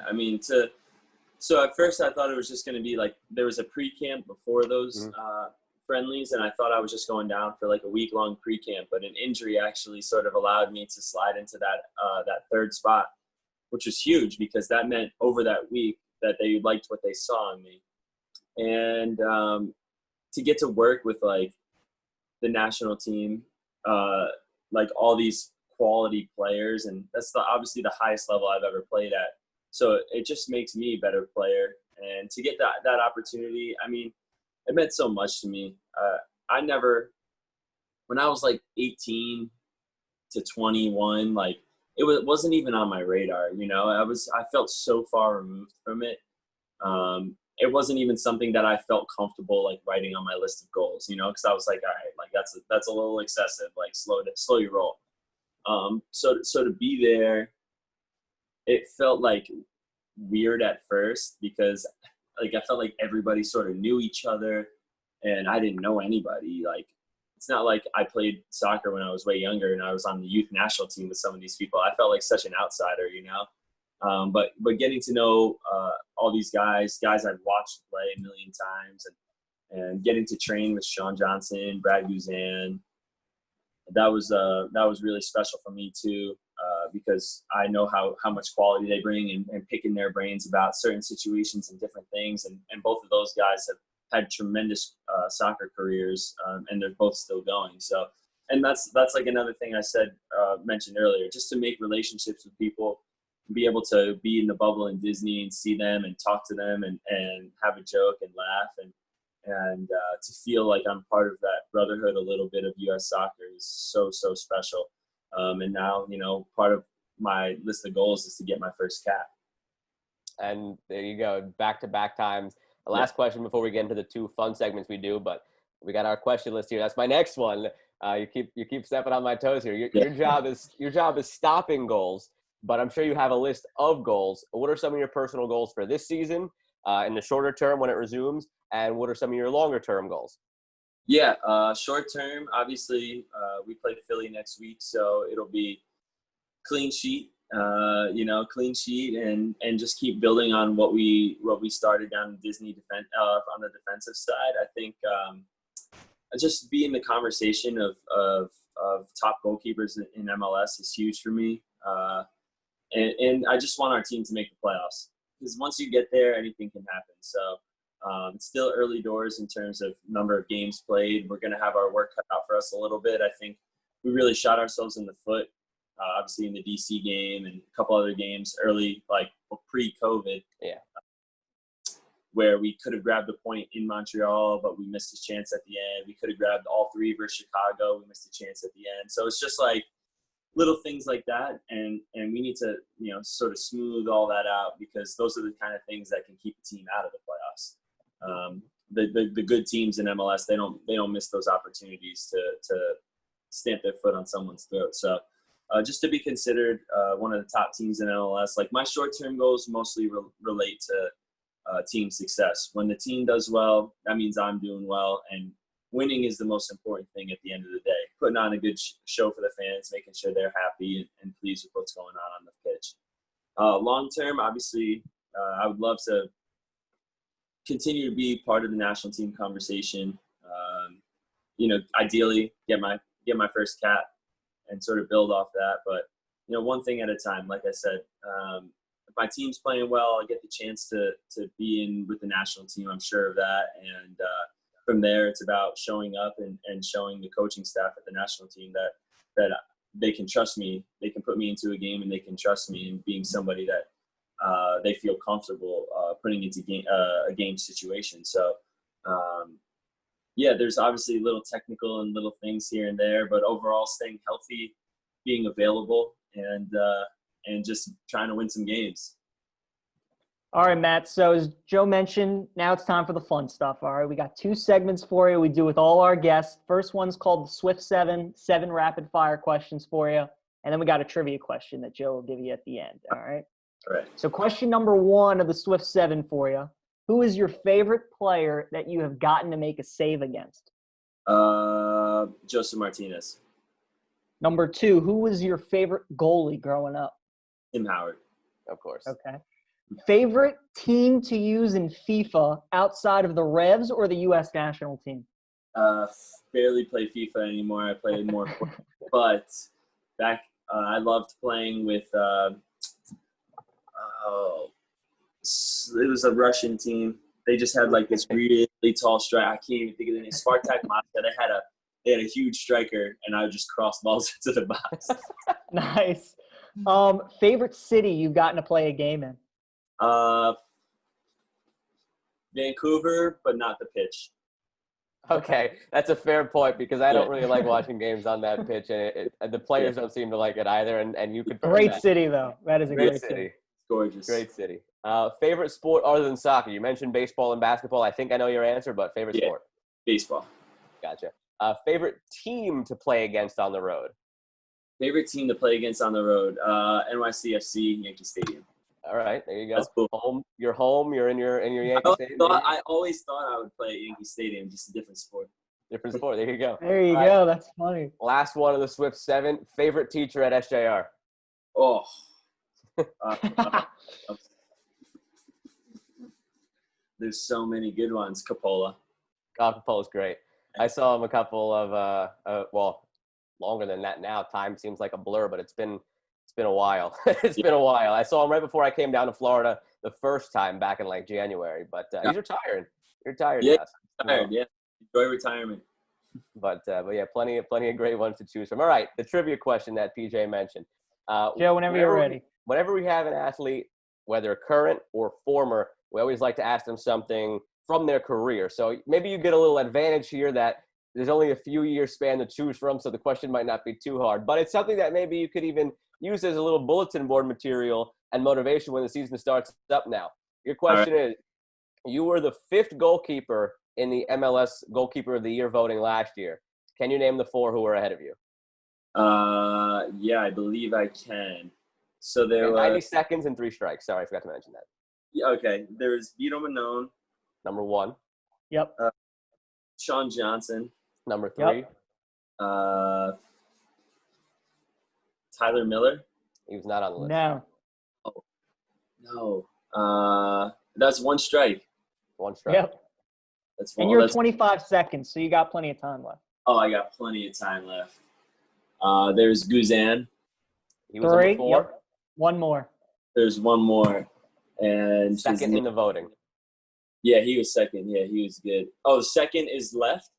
so at first I thought it was just going to be like, there was a pre-camp before those friendlies, and I thought I was just going down for like a week-long pre-camp, but an injury actually sort of allowed me to slide into that third spot, which was huge, because that meant over that week that they liked what they saw in me. And to get to work with like the national team, like all these quality players, and that's obviously the highest level I've ever played at. So it just makes me a better player. And to get that opportunity, it meant so much to me. I never when I was like 18 to 21, like wasn't even on my radar. I felt so far removed from it. It wasn't even something that I felt comfortable like writing on my list of goals, because I was like, all right, like that's a little excessive, like slow your roll. So to be there, it felt like weird at first because like I felt like everybody sort of knew each other and I didn't know anybody. Like it's not like I played soccer when I was way younger and I was on the youth national team with some of these people. I felt like such an outsider, But getting to know all these guys I've watched play a million times, and getting to train with Sean Johnson, Brad Guzan, that was really special for me too, because I know how much quality they bring and picking their brains about certain situations and different things. And both of those guys have had tremendous soccer careers, and they're both still going. So, and that's like another thing I mentioned earlier, just to make relationships with people, be able to be in the bubble in Disney and see them and talk to them and have a joke and laugh and to feel like I'm part of that brotherhood a little bit of U.S. soccer is so special. And now, part of my list of goals is to get my first cap. And there you go, back-to-back times. The last question before we get into the two fun segments we do, but we got our question list here. That's my next one. You keep stepping on my toes here. Your job is stopping goals, but I'm sure you have a list of goals. What are some of your personal goals for this season, in the shorter term when it resumes, and what are some of your longer term goals? Yeah, short term, obviously, we play Philly next week, so it'll be clean sheet, clean sheet, and just keep building on what we started down in Disney on the defensive side. I think just be in the conversation of top goalkeepers in MLS is huge for me, and I just want our team to make the playoffs, because once you get there, anything can happen. So. It's still early doors in terms of number of games played. We're going to have our work cut out for us a little bit. I think we really shot ourselves in the foot, obviously in the DC game and a couple other games early, like pre-COVID, where we could have grabbed a point in Montreal, but we missed a chance at the end. We could have grabbed all three versus Chicago. We missed a chance at the end. So it's just like little things like that, and we need to sort of smooth all that out, because those are the kind of things that can keep the team out of the playoffs. The good teams in MLS, they don't miss those opportunities to stamp their foot on someone's throat. So just to be considered one of the top teams in MLS. Like my short-term goals mostly relate to team success. When the team does well, that means I'm doing well, and winning is the most important thing at the end of the day. Putting on a good show for the fans, making sure they're happy and pleased with what's going on the pitch. Long-term, obviously, I would love to continue to be part of the national team conversation. Ideally get my first cap and sort of build off that. But, one thing at a time, like I said, if my team's playing well, I get the chance to be in with the national team. I'm sure of that. And from there, it's about showing up and showing the coaching staff at the national team that they can trust me. They can put me into a game and they can trust me, and being somebody that they feel comfortable putting into a game situation. So, there's obviously little technical and little things here and there, but overall staying healthy, being available, and just trying to win some games. All right, Matt. So as Joe mentioned, now it's time for the fun stuff. All right, we got two segments for you. We do with all our guests. First one's called the Swift 7 rapid fire questions for you. And then we got a trivia question that Joe will give you at the end. All right. All right. So question number 1 of the Swift 7 for you. Who is your favorite player that you have gotten to make a save against? Joseph Martinez. Number 2, who was your favorite goalie growing up? Tim Howard. Of course. Okay. Favorite team to use in FIFA outside of the Revs or the U.S. national team? Barely play FIFA anymore. I play more, but back I loved playing with. It was a Russian team. They just had like this really tall striker. I can't even think of the name. Spartak Moscow. They had a huge striker, and I would just cross balls into the box. Nice. Favorite city you've gotten to play a game in? Vancouver, but not the pitch. Okay, that's a fair point because I don't really like watching games on that pitch, and the players don't seem to like it either. And you could Great city, though. That is a great great city, city. Gorgeous. great city. Favorite sport other than soccer? You mentioned baseball and basketball. I think I know your answer, but favorite sport? Baseball. Gotcha. Favorite team to play against on the road? Favorite team to play against on the road? NYCFC, Yankee Stadium. All right, there you go. That's cool. Home. You're home. You're in your Yankee Stadium. I always thought I would play at Yankee Stadium, just a different sport. Different sport. There you go. There you All go. right. That's funny. Last one of the Swift 7. Favorite teacher at SJR? Oh. There's so many good ones. Capola. Golf great. I saw him a couple of well, longer than that now. Time seems like a blur, but it's been a while. It's been a while. I saw him right before I came down to Florida the first time back in like January, but he's retiring. You're retired now. Tired, yeah. Enjoy retirement. But yeah, plenty of great ones to choose from. All right, the trivia question that PJ mentioned. Joe, whenever you're ready. Whenever we have an athlete, whether current or former, we always like to ask them something from their career. So maybe you get a little advantage here that there's only a few years span to choose from, so the question might not be too hard. But it's something that maybe you could even use as a little bulletin board material and motivation when the season starts up now. Your question is, you were the 5th goalkeeper in the MLS Goalkeeper of the Year voting last year. Can you name the 4 who were ahead of you? Yeah, I believe I can. So there were 90 seconds and 3 strikes. Sorry, I forgot to mention that. Yeah, okay. There's Vito Manone. Number 1. Yep. Sean Johnson. Number 3. Yep. Tyler Miller. He was not on the list. No. Oh, no. That's 1 strike. 1 strike. Yep. That's And you're 25 seconds, so you got plenty of time left. Oh, I got plenty of time left. There's Guzan. He was 3. number 4. Yep. 1 more. There's 1 more. And Second in the voting. Yeah, he was second. Yeah, he was good. Oh, the second is left?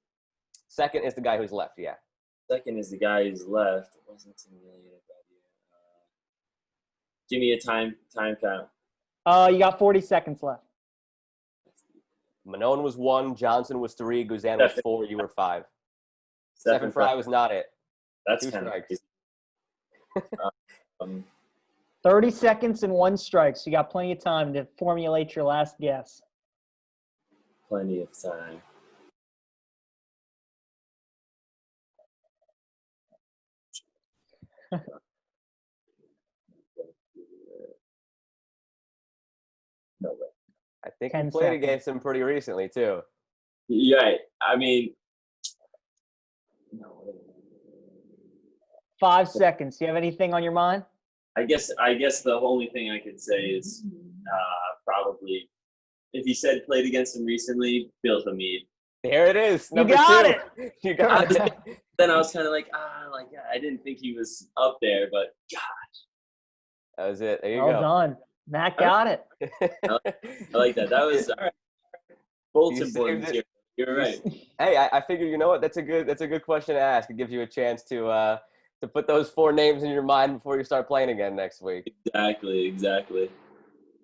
Second is the guy who's left, yeah. Second is the guy who's left. It wasn't a million of that year. Give me a time count. You got 40 seconds left. Manone was 1, Johnson was 3, Guzan was 4, you were 5. Stephen Fry was not it. That's 2 kind strikes. of 30 seconds and 1 strike, so you got plenty of time to formulate your last guess. plenty of time. No way. I think 10 you played seconds. against him pretty recently, too. Yeah, I mean, no way. 5 seconds. Do you have anything on your mind? I guess the only thing I could say is probably if you said played against him recently, Bill Hamid. There it is. You Number got 2. it. You got it. Then I was kind of like, I didn't think he was up there, but That was it. There you Well go. done. Matt got it. I like that. That was all right. Bulletin board saved it. material. You're right. Hey, I figured, you know what? That's a good question to ask. It gives you a chance to put those 4 names in your mind before you start playing again next week. Exactly.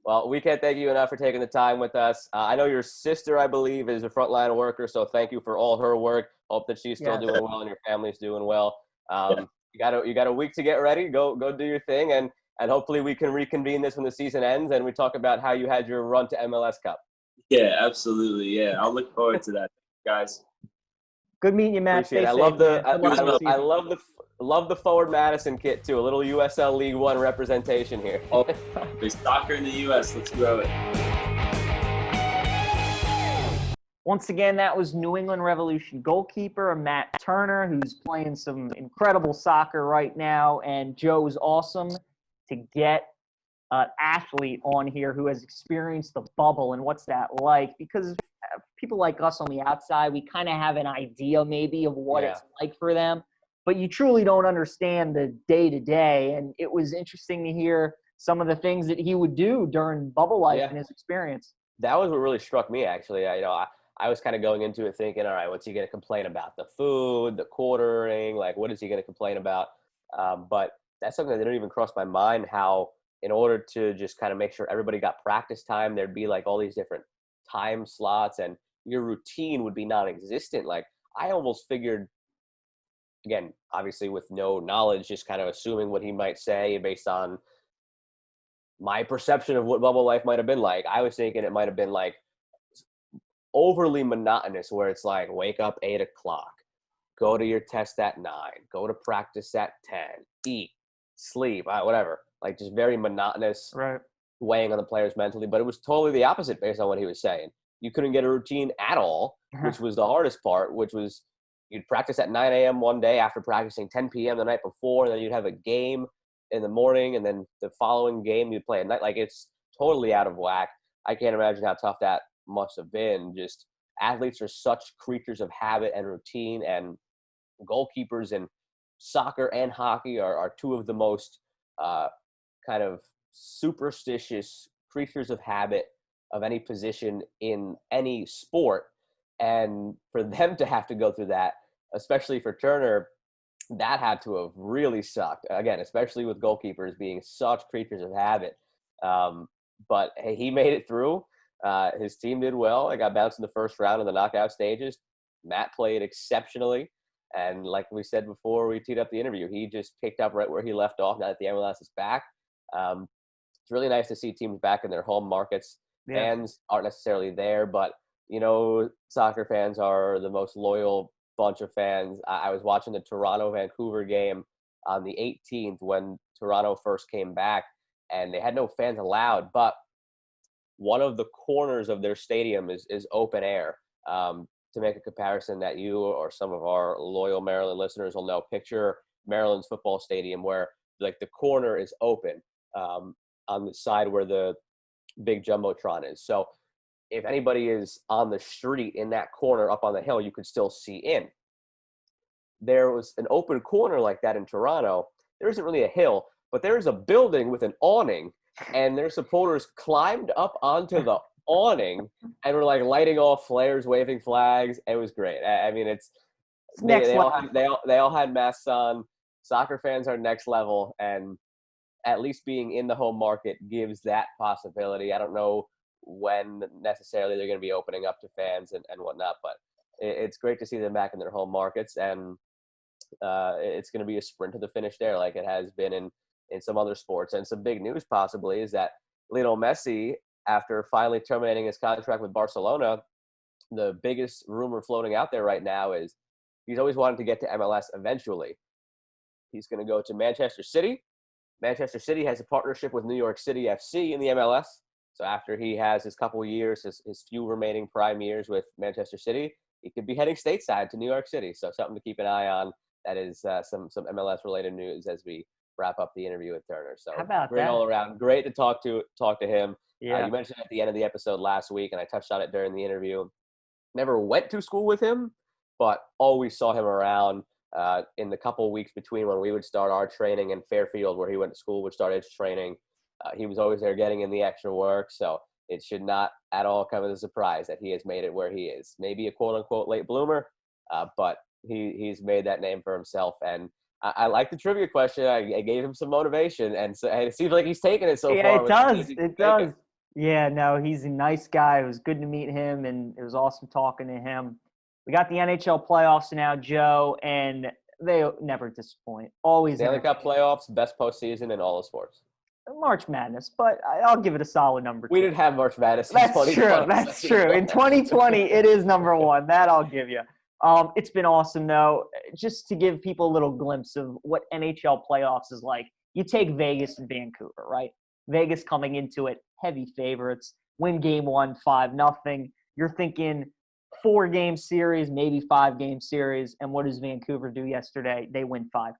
Well, we can't thank you enough for taking the time with us. I know your sister, I believe, is a frontline worker, so thank you for all her work. Hope that she's still doing well and your family's doing well. You got a week to get ready. Go do your thing, and hopefully we can reconvene this when the season ends and we talk about how you had your run to MLS Cup. Yeah, absolutely. Yeah, I'll look forward to that, guys. Good meeting you, Matt. Appreciate it. I love the Forward Madison kit too. A little USL League One representation here. Oh, there's soccer in the U.S. Let's grow it. Once again, that was New England Revolution goalkeeper Matt Turner, who's playing some incredible soccer right now. And Joe was awesome to get an athlete on here who has experienced the bubble and what's that like, because people like us on the outside, we kind of have an idea maybe of what it's like for them, but you truly don't understand the day-to-day. And it was interesting to hear some of the things that he would do during bubble life and his experience. That was what really struck me, actually. I was kind of going into it thinking, all right, what's he going to complain about? The food, the quartering, like what is he going to complain about? But that's something that didn't even cross my mind, how in order to just kind of make sure everybody got practice time, there'd be like all these different time slots. And your routine would be non-existent. Like, I almost figured, again, obviously with no knowledge, just kind of assuming what he might say based on my perception of what bubble life might have been like. I was thinking it might have been like overly monotonous, where it's like, wake up 8 o'clock, go to your test at 9, go to practice at 10, eat, sleep, whatever. Like, just very monotonous, Right. weighing on the players mentally. But it was totally the opposite based on what he was saying. You couldn't get a routine at all, which was the hardest part, which was you'd practice at 9 a.m. one day after practicing 10 p.m. the night before, and then you'd have a game in the morning, and then the following game you'd play at night. Like, it's totally out of whack. I can't imagine how tough that must have been. Just, athletes are such creatures of habit and routine, and goalkeepers in soccer and hockey are two of the most kind of superstitious creatures of habit of any position in any sport. And for them to have to go through that, especially for Turner, that had to have really sucked. Again, especially with goalkeepers being such creatures of habit. But hey, he made it through. His team did well. They got bounced in the first round of the knockout stages. Matt played exceptionally. And like we said before we teed up the interview, he just picked up right where he left off now that the MLS is back. It's really nice to see teams back in their home markets. Yeah. Fans aren't necessarily there, but, you know, soccer fans are the most loyal bunch of fans. I was watching the Toronto-Vancouver game on the 18th when Toronto first came back, and they had no fans allowed, but one of the corners of their stadium is open air. To make a comparison that you or some of our loyal Maryland listeners will know, picture Maryland's football stadium where, like, the corner is open on the side where the big Jumbotron is. So if anybody is on the street in that corner up on the hill, you could still see in. There was an open corner like that in Toronto. There isn't really a hill, but there is a building with an awning, and their supporters climbed up onto the awning and were like lighting off flares, waving flags. It was great. I mean, it's Next they level. all had masks on. Soccer fans are next level, and at least being in the home market gives that possibility. I don't know when necessarily they're going to be opening up to fans and whatnot, but it's great to see them back in their home markets, and it's going to be a sprint to the finish there, like it has been in some other sports. And some big news possibly is that Lionel Messi, after finally terminating his contract with Barcelona, the biggest rumor floating out there right now is he's always wanted to get to MLS eventually. He's going to go to Manchester City. Manchester City has a partnership with New York City FC in the MLS. So after he has his couple of years, his few remaining prime years with Manchester City, he could be heading stateside to New York City. So something to keep an eye on. That is some MLS-related news as we wrap up the interview with Turner. So How about great that? all around. Great to talk to him. Yeah. You mentioned at the end of the episode last week, and I touched on it during the interview, never went to school with him, but always saw him around in the couple of weeks between when we would start our training and Fairfield, where he went to school, would start his training. He was always there getting in the extra work, so it should not at all come as a surprise that he has made it where he is. Maybe a quote-unquote late bloomer, but he's made that name for himself. And I like the trivia question. I gave him some motivation, and so it seems like he's taking it so far. Yeah, it does. It does. Yeah, no, he's a nice guy. It was good to meet him, and it was awesome talking to him. We got the NHL playoffs now, Joe, and they never disappoint. Always Stanley Cup playoffs, best postseason in all of sports. March Madness, but I'll give it a solid number 2. We didn't have March Madness in That's 2020. true. That's true. In 2020, it is number 1. That I'll give you. It's been awesome, though. Just to give people a little glimpse of what NHL playoffs is like, you take Vegas and Vancouver, right? Vegas coming into it, heavy favorites, win game 1, 5-0. You're thinking 4-game series, maybe 5-game series. And what does Vancouver do yesterday? They win 5-2.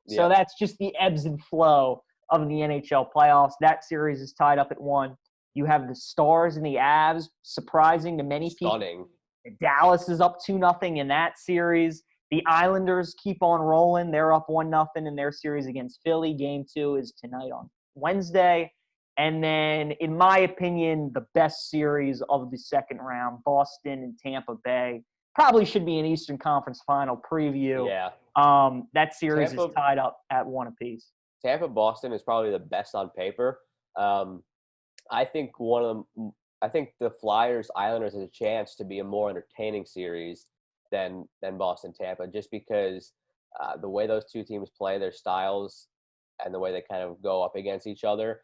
Yeah. So that's just the ebbs and flow of the NHL playoffs. That series is tied up at 1. You have the Stars and the Avs, surprising to many people. Stunning. Dallas is up 2-0 in that series. The Islanders keep on rolling. They're up 1-0 in their series against Philly. Game 2 is tonight on Wednesday. And then, in my opinion, the best series of the second round, Boston and Tampa Bay. Probably should be an Eastern Conference Final preview. Yeah. That series is tied up at 1 apiece. Tampa Boston is probably the best on paper. I think I think the Flyers Islanders has a chance to be a more entertaining series than Boston Tampa, just because the way those two teams play, their styles, and the way they kind of go up against each other,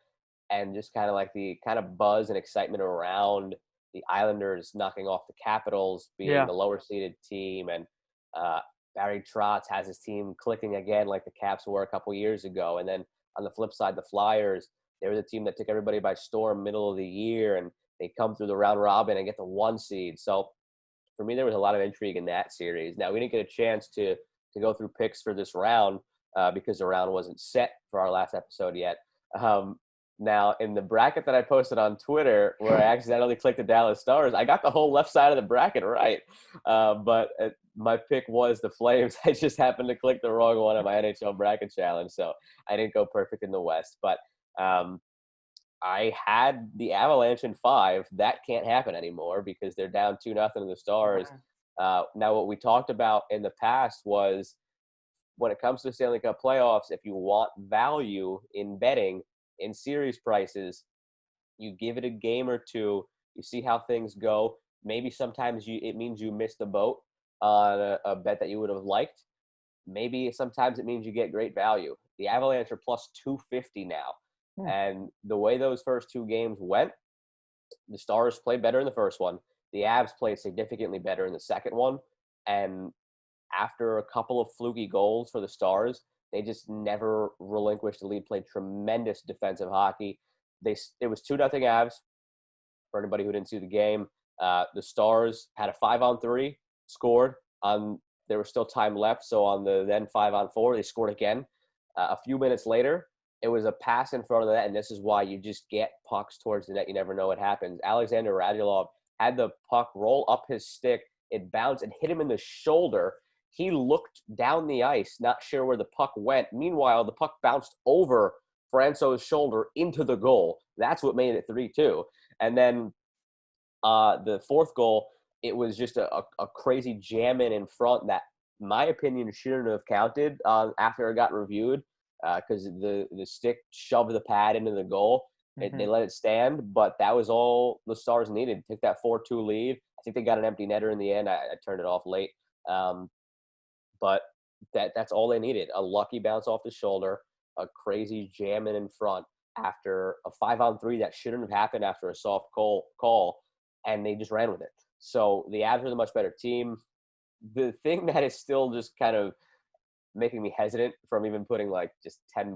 and just kind of like the kind of buzz and excitement around the Islanders knocking off the Capitals, being the lower seeded team, and Barry Trotz has his team clicking again like the Caps were a couple years ago. And then on the flip side, the Flyers, they were the team that took everybody by storm middle of the year, and they come through the round robin and get the 1 seed. So for me, there was a lot of intrigue in that series. Now, we didn't get a chance to go through picks for this round because the round wasn't set for our last episode yet. Now, in the bracket that I posted on Twitter, where I accidentally clicked the Dallas Stars, I got the whole left side of the bracket right. But my pick was the Flames. I just happened to click the wrong one on my NHL bracket challenge, so I didn't go perfect in the West. But I had the Avalanche in 5. That can't happen anymore because they're down 2-0 to the Stars. Now, what we talked about in the past was when it comes to the Stanley Cup playoffs, if you want value in betting, in series prices, you give it a game or two, you see how things go. Maybe sometimes it means you missed the boat on a bet that you would have liked. Maybe sometimes it means you get great value. The Avalanche are plus 250 now. And the way those first 2 games went, the Stars played better in the first one. The Avs played significantly better in the second one. And after a couple of fluky goals for the Stars, they just never relinquished the lead, played tremendous defensive hockey. It was 2-0 Avs, for anybody who didn't see the game. The Stars had a 5-on-3, scored. There was still time left, so on the then 5-on-4, they scored again. A few minutes later, it was a pass in front of the net, and this is why you just get pucks towards the net. You never know what happens. Alexander Radulov had the puck roll up his stick. It bounced and hit him in the shoulder. He looked down the ice, not sure where the puck went. Meanwhile, the puck bounced over Franco's shoulder into the goal. That's what made it 3-2. And then the fourth goal, it was just a crazy jam in front that, in my opinion, shouldn't have counted after it got reviewed because the stick shoved the pad into the goal. They let it stand, but that was all the Stars needed. Took that 4-2 lead. I think they got an empty netter in the end. I turned it off late. But that's all they needed. A lucky bounce off the shoulder, a crazy jamming in front after a 5-on-3 that shouldn't have happened after a soft call, and they just ran with it. So the Avs are the much better team. The thing that is still just kind of making me hesitant from even putting like just $10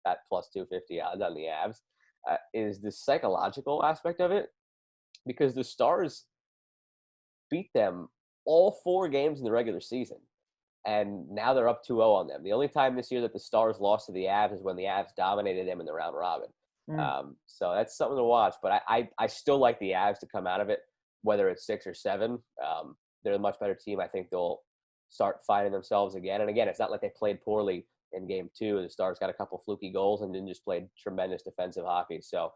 at plus 250 odds on the Avs is the psychological aspect of it, because the Stars beat them all 4 games in the regular season. And now they're up 2-0 on them. The only time this year that the Stars lost to the Avs is when the Avs dominated them in the round robin. So that's something to watch. But I still like the Avs to come out of it, whether it's 6 or 7. They're a much better team. I think they'll start finding themselves again. And again, it's not like they played poorly in game 2. The Stars got a couple fluky goals and then just played tremendous defensive hockey. So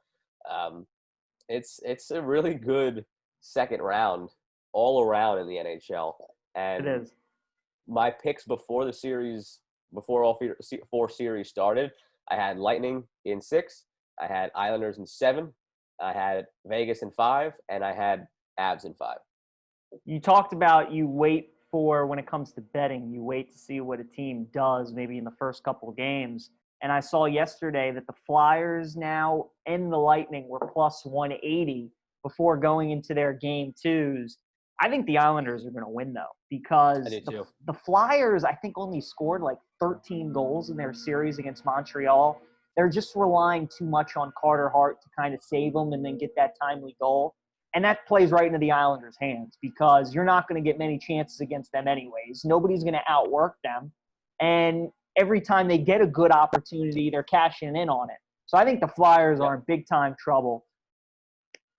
it's a really good second round all around in the NHL. And It is. My picks before all 4 series started, I had Lightning in 6, I had Islanders in 7, I had Vegas in 5, and I had Avs in 5. You talked about you wait for, when it comes to betting, you wait to see what a team does maybe in the first couple of games. And I saw yesterday that the Flyers now and the Lightning were plus 180 before going into their game 2s. I think the Islanders are going to win, though, because the Flyers, I think, only scored like 13 goals in their series against Montreal. They're just relying too much on Carter Hart to kind of save them and then get that timely goal. And that plays right into the Islanders' hands because you're not going to get many chances against them anyways. Nobody's going to outwork them. And every time they get a good opportunity, they're cashing in on it. So I think the Flyers are in big-time trouble.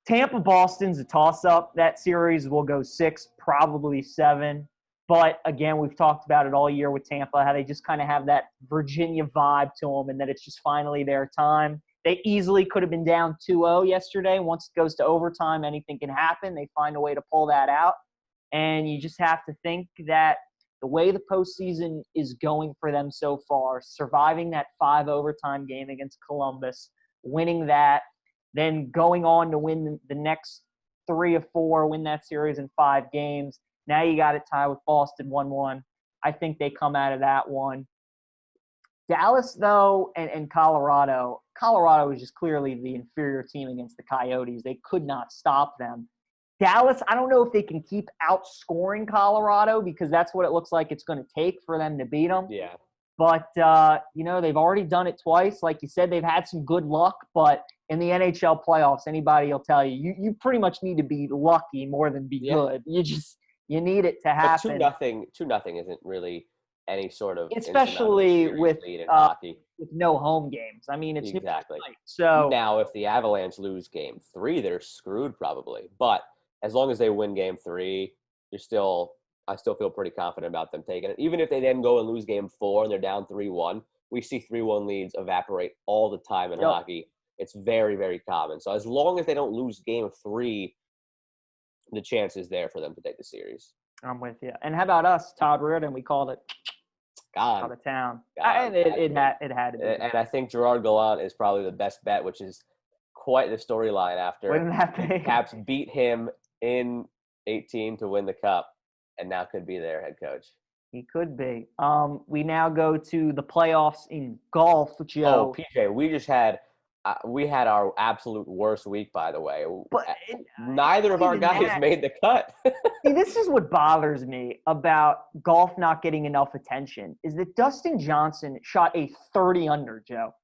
Tampa-Boston's a toss-up. That series will go 6, probably 7. But, again, we've talked about it all year with Tampa, how they just kind of have that Virginia vibe to them and that it's just finally their time. They easily could have been down 2-0 yesterday. Once it goes to overtime, anything can happen. They find a way to pull that out. And you just have to think that the way the postseason is going for them so far, surviving that 5 overtime game against Columbus, winning that, then going on to win the next 3 of 4, win that series in 5 games. Now you got it tied with Boston 1-1. I think they come out of that one. Dallas, though, and Colorado. Colorado was just clearly the inferior team against the Coyotes. They could not stop them. Dallas, I don't know if they can keep outscoring Colorado because that's what it looks like it's going to take for them to beat them. Yeah. But, they've already done it twice. Like you said, they've had some good luck. But in the NHL playoffs, anybody will tell you pretty much need to be lucky more than be good. You need it to happen. But 2-0 isn't really any sort of especially with lead in hockey. With no home games. I mean, it's exactly. So now, if the Avalanche lose Game 3, they're screwed probably. But as long as they win Game 3, I still feel pretty confident about them taking it. Even if they then go and lose Game 4 and they're down 3-1, we see 3-1 leads evaporate all the time in hockey. It's very, very common. So as long as they don't lose Game 3, the chance is there for them to take the series. I'm with you. And how about us, Todd Reardon? We called it out of town. And it had to be. And I think Gerard Gallant is probably the best bet, which is quite the storyline after the Caps beat him in 18 to win the Cup, and now could be their head coach. He could be. We now go to the playoffs in golf, Joe. Oh, PJ, we had our absolute worst week, by the way. But neither of our guys made the cut. See, this is what bothers me about golf not getting enough attention, is that Dustin Johnson shot a 30-under, Joe.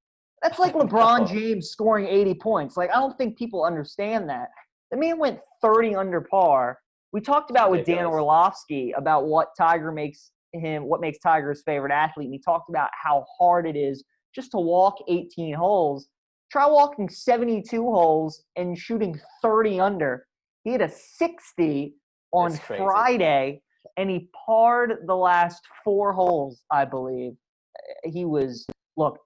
That's like LeBron James scoring 80 points. Like, I don't think people understand that. The man went 30 under par. We talked about with Dan Orlovsky about what makes Tiger his favorite athlete, and he talked about how hard it is just to walk 18 holes. Try walking 72 holes and shooting 30 under. He had a 60 on Friday, and he parred the last 4 holes, I believe.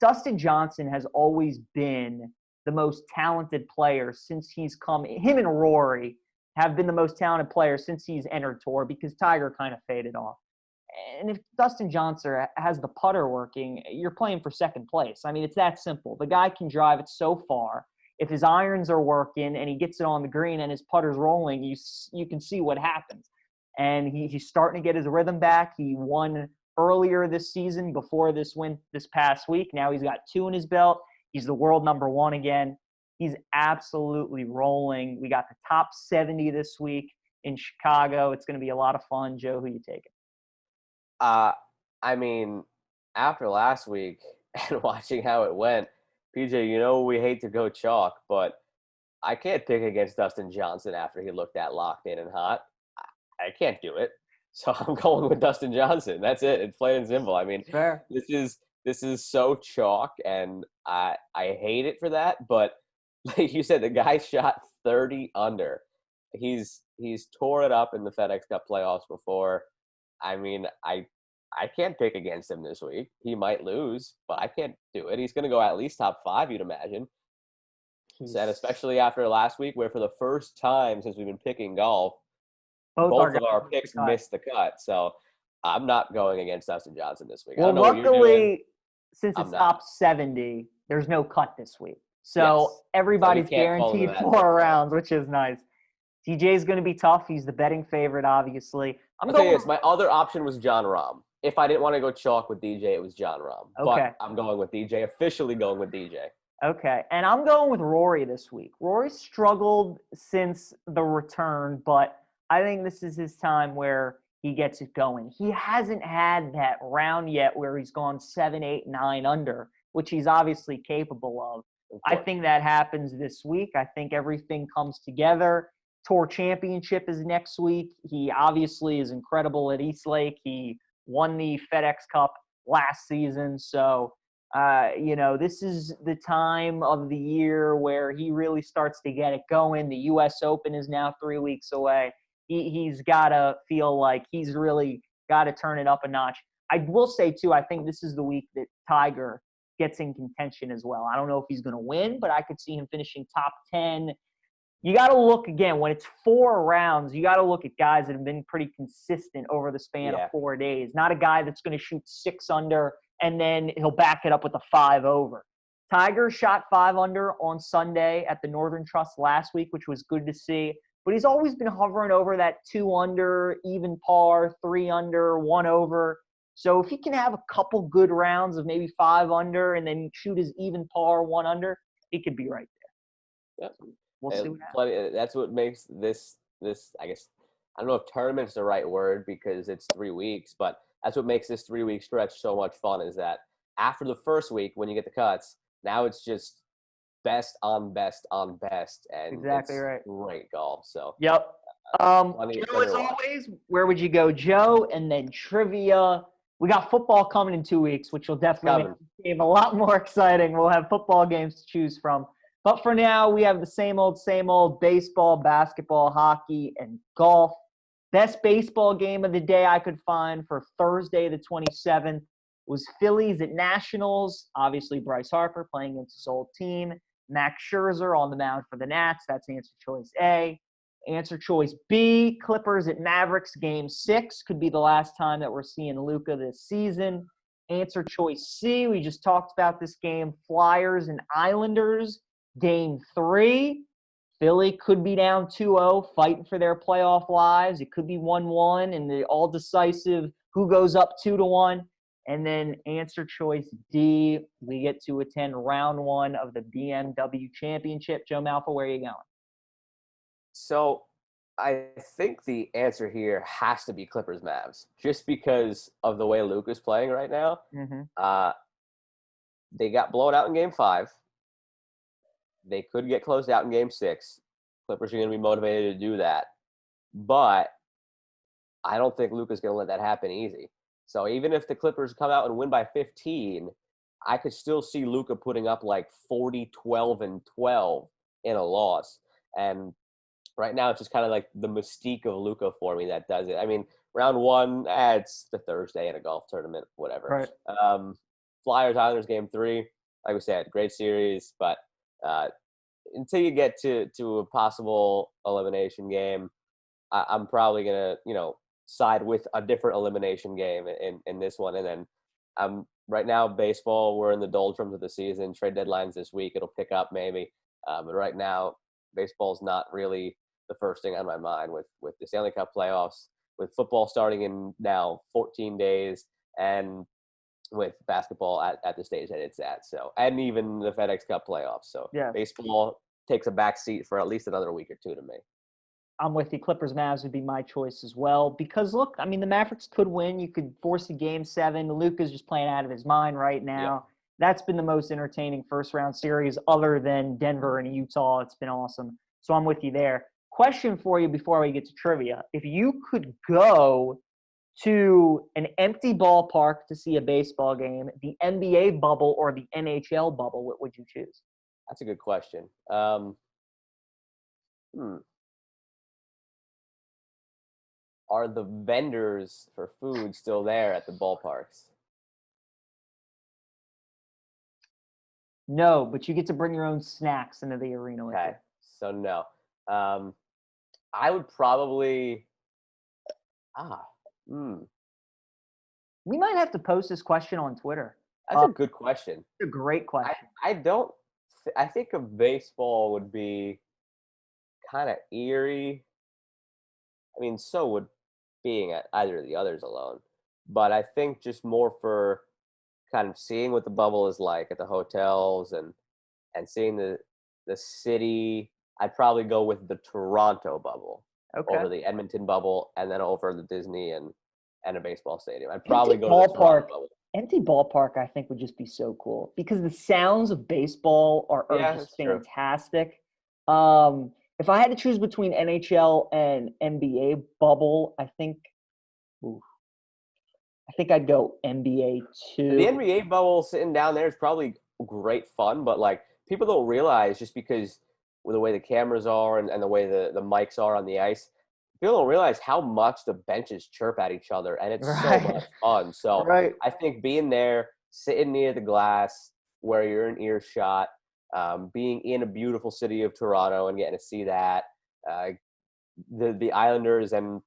Dustin Johnson has always been the most talented player since he's come. Him and Rory have been the most talented players since he's entered tour because Tiger kind of faded off. And if Dustin Johnson has the putter working, you're playing for second place. I mean, it's that simple. The guy can drive it so far. If his irons are working and he gets it on the green and his putter's rolling, you can see what happens. And he's starting to get his rhythm back. He won earlier this season before this win this past week. Now he's got 2 in his belt. He's the world number 1 again. He's absolutely rolling. We got the top 70 this week in Chicago. It's going to be a lot of fun. Joe, who you taking? I mean, after last week and watching how it went, PJ, we hate to go chalk, but I can't pick against Dustin Johnson after he looked that locked in and hot. I can't do it. So I'm going with Dustin Johnson. That's it. It's plain and simple. I mean, fair. This is so chalk, and I hate it for that. But like you said, the guy shot 30 under. He's tore it up in the FedEx Cup playoffs before. I mean, I can't pick against him this week. He might lose, but I can't do it. He's going to go at least top 5, you'd imagine. And especially after last week, where for the first time since we've been picking golf, both of our picks missed the cut. So I'm not going against Dustin Johnson this week. Well, luckily, since it's top 70, there's no cut this week. So everybody's guaranteed 4 rounds, which is nice. DJ's going to be tough. He's the betting favorite, obviously. I'll tell you this. My other option was John Rahm. If I didn't want to go chalk with DJ, it was John Rahm. Okay. But I'm going with DJ, officially going with DJ. Okay. And I'm going with Rory this week. Rory struggled since the return, but I think this is his time where he gets it going. He hasn't had that round yet where he's gone 7, 8, 9 under, which he's obviously capable of. I think that happens this week. I think everything comes together. Tour Championship is next week. He obviously is incredible at Eastlake. He won the FedEx Cup last season. So, this is the time of the year where he really starts to get it going. The U.S. Open is now 3 weeks away. He's got to feel like he's really got to turn it up a notch. I will say, too, I think this is the week that Tiger gets in contention as well. I don't know if he's going to win, but I could see him finishing top 10. You got to look, again, when it's 4 rounds, you got to look at guys that have been pretty consistent over the span of 4 days. Not a guy that's going to shoot 6 under and then he'll back it up with a 5 over. Tiger shot 5 under on Sunday at the Northern Trust last week, which was good to see. but he's always been hovering over that 2 under, even par, 3 under, 1 over. So if he can have a couple good rounds of maybe 5 under and then shoot his even par 1 under, he could be right there. Yeah. We'll see what happens. That's what makes this, I guess, I don't know if tournament's the right word because it's 3 weeks, but that's what makes this 3-week stretch so much fun is that after the first week, when you get the cuts, now it's just best on best on best. And Exactly it's right. great golf. So, Yep. Joe, as always, where would you go, Joe? And then trivia. We got football coming in 2 weeks, which will definitely make the game a lot more exciting. We'll have football games to choose from. But for now, we have the same old baseball, basketball, hockey, and golf. Best baseball game of the day I could find for Thursday the 27th was Phillies at Nationals. Obviously, Bryce Harper playing against his old team. Max Scherzer on the mound for the Nats. That's answer choice A. Answer choice B, Clippers at Mavericks Game 6. Could be the last time that we're seeing Luka this season. Answer choice C, we just talked about this game, Flyers and Islanders Game 3. Philly could be down 2-0, fighting for their playoff lives. It could be 1-1 in the all-decisive who goes up 2-1. And then answer choice D, we get to attend round 1 of the BMW Championship. Joe Malfa, where are you going? So I think the answer here has to be Clippers Mavs, just because of the way Luka's playing right now. Mm-hmm. They got blown out in Game 5. They could get closed out in Game 6. Clippers are going to be motivated to do that. But I don't think Luka's going to let that happen easy. So even if the Clippers come out and win by 15, I could still see Luka putting up like 40, 12, and 12 in a loss. And right now, it's just kind of like the mystique of Luka for me that does it. I mean, round 1, it's the Thursday in a golf tournament, whatever. Right. Flyers, Islanders, Game 3. Like we said, great series. But until you get to a possible elimination game, I'm probably going to, side with a different elimination game in this one. And then right now, baseball, we're in the doldrums of the season. Trade deadlines this week. It'll pick up maybe. But right now, baseball's not really the first thing on my mind with the Stanley Cup playoffs, with football starting in now 14 days, and with basketball at the stage that it's at. So, and even the FedEx Cup playoffs. So yeah, baseball takes a back seat for at least another week or two to me. I'm with you. Clippers Mavs would be my choice as well. Because look, I mean, the Mavericks could win. You could force a Game 7. Luka's just playing out of his mind right now. Yeah. That's been the most entertaining first round series other than Denver and Utah. It's been awesome. So I'm with you there. Question for you before we get to trivia. If you could go to an empty ballpark to see a baseball game, the NBA bubble or the NHL bubble, what would you choose? That's a good question. Are the vendors for food still there at the ballparks? No, but you get to bring your own snacks into the arena with you. So no. I would probably We might have to post this question on Twitter. That's a good question. It's a great question. I think of baseball would be kind of eerie. I mean, so would being at either of the others alone. But I think just more for kind of seeing what the bubble is like at the hotels and seeing the city. I'd probably go with the Toronto bubble over the Edmonton bubble, and then over the Disney and a baseball stadium. I'd probably go to the Toronto bubble. Empty ballpark, I think, would just be so cool because the sounds of baseball are just fantastic. If I had to choose between NHL and NBA bubble, I think I'd go NBA too. The NBA bubble sitting down there is probably great fun, but like people don't realize just because with the way the cameras are and the way the mics are on the ice, people don't realize how much the benches chirp at each other, and it's so much fun. So I think being there, sitting near the glass where you're in earshot, being in a beautiful city of Toronto and getting to see that, the Islanders and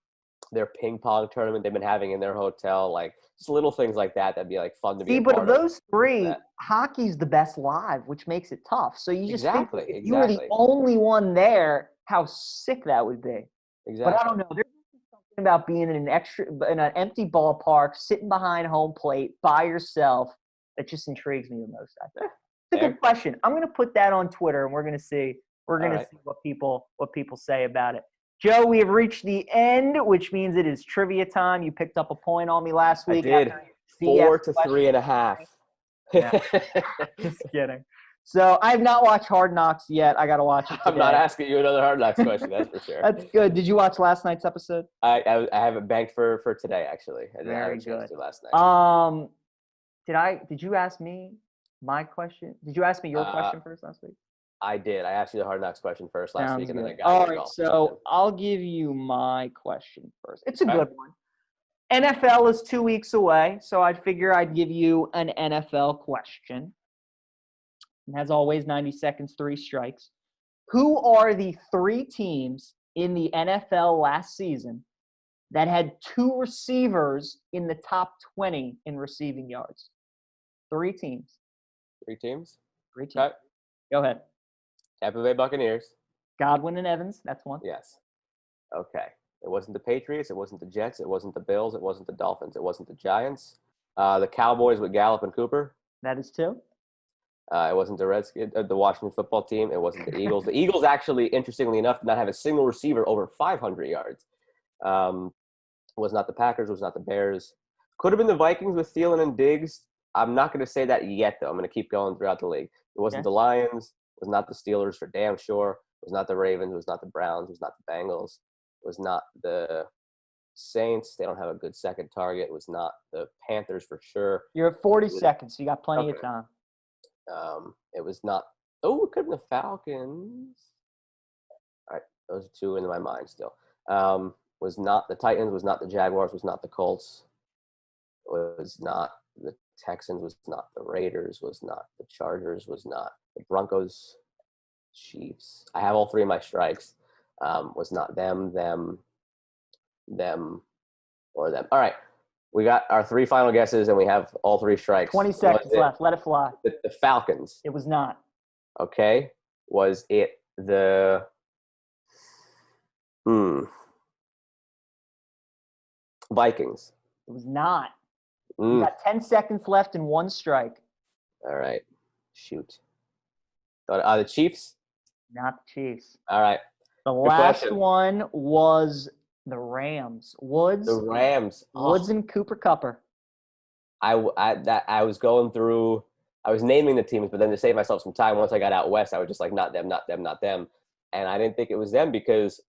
their ping pong tournament they've been having in their hotel, like just little things like that'd be like fun to be. But of those three, hockey's the best live, which makes it tough. So you just think if you were the only one there, how sick that would be. Exactly. But I don't know. There's something about being in an empty ballpark, sitting behind home plate by yourself that just intrigues me the most. I think. It's a good question. I'm going to put that on Twitter, and we're going to see. We're going to see what people say about it. Joe, we have reached the end, which means it is trivia time. You picked up a point on me last week. I did. 4 to 3.5. Yeah. Just kidding. So I have not watched Hard Knocks yet. I got to watch it today. I'm not asking you another Hard Knocks question, that's for sure. That's good. Did you watch last night's episode? I have it banked for today, actually. I didn't have a chance to last night. Did you ask me my question? Did you ask me your question first last week? I did. I asked you the Hard Knocks question first last week, and then I got all right, so I'll give you my question first. It's a good one. NFL is 2 weeks away, so I figure I'd give you an NFL question. And as always, 90 seconds, 3 strikes. Who are the 3 teams in the NFL last season that had 2 receivers in the top 20 in receiving yards? 3 teams. 3 teams? 3 teams. Okay. Go ahead. Tampa Bay Buccaneers. Godwin and Evans, that's one. Yes. Okay. It wasn't the Patriots. It wasn't the Jets. It wasn't the Bills. It wasn't the Dolphins. It wasn't the Giants. The Cowboys with Gallup and Cooper. That is 2. It wasn't the Redskins, the Washington football team. It wasn't the Eagles. The Eagles actually, interestingly enough, did not have a single receiver over 500 yards. It was not the Packers. It was not the Bears. Could have been the Vikings with Thielen and Diggs. I'm not going to say that yet, though. I'm going to keep going throughout the league. It wasn't the Lions. It was not the Steelers for damn sure. It was not the Ravens. It was not the Browns. It was not the Bengals. It was not the Saints. They don't have a good second target. It was not the Panthers for sure. You're at 40 seconds. So you got plenty of time. It was not. Oh, it could have been the Falcons. All right, those are 2 in my mind still. Was not the Titans. Was not the Jaguars. Was not the Colts. Was not the Texans. Was not the Raiders. Was not the Chargers. Was not the Broncos. Chiefs. I have all 3 of my strikes. Was not them, or them. All right. We got our 3 final guesses, and we have all 3 strikes. 20 seconds left. Let it fly. The Falcons. It was not. Okay. Was it the Vikings? It was not. You got 10 seconds left and 1 strike. All right. Shoot. The Chiefs? Not the Chiefs. All right. The last one was the Rams. Woods. The Rams. Woods and Cooper Cupper. I was going through. I was naming the teams, but then to save myself some time, once I got out west, I was just like, not them, not them, not them. And I didn't think it was them because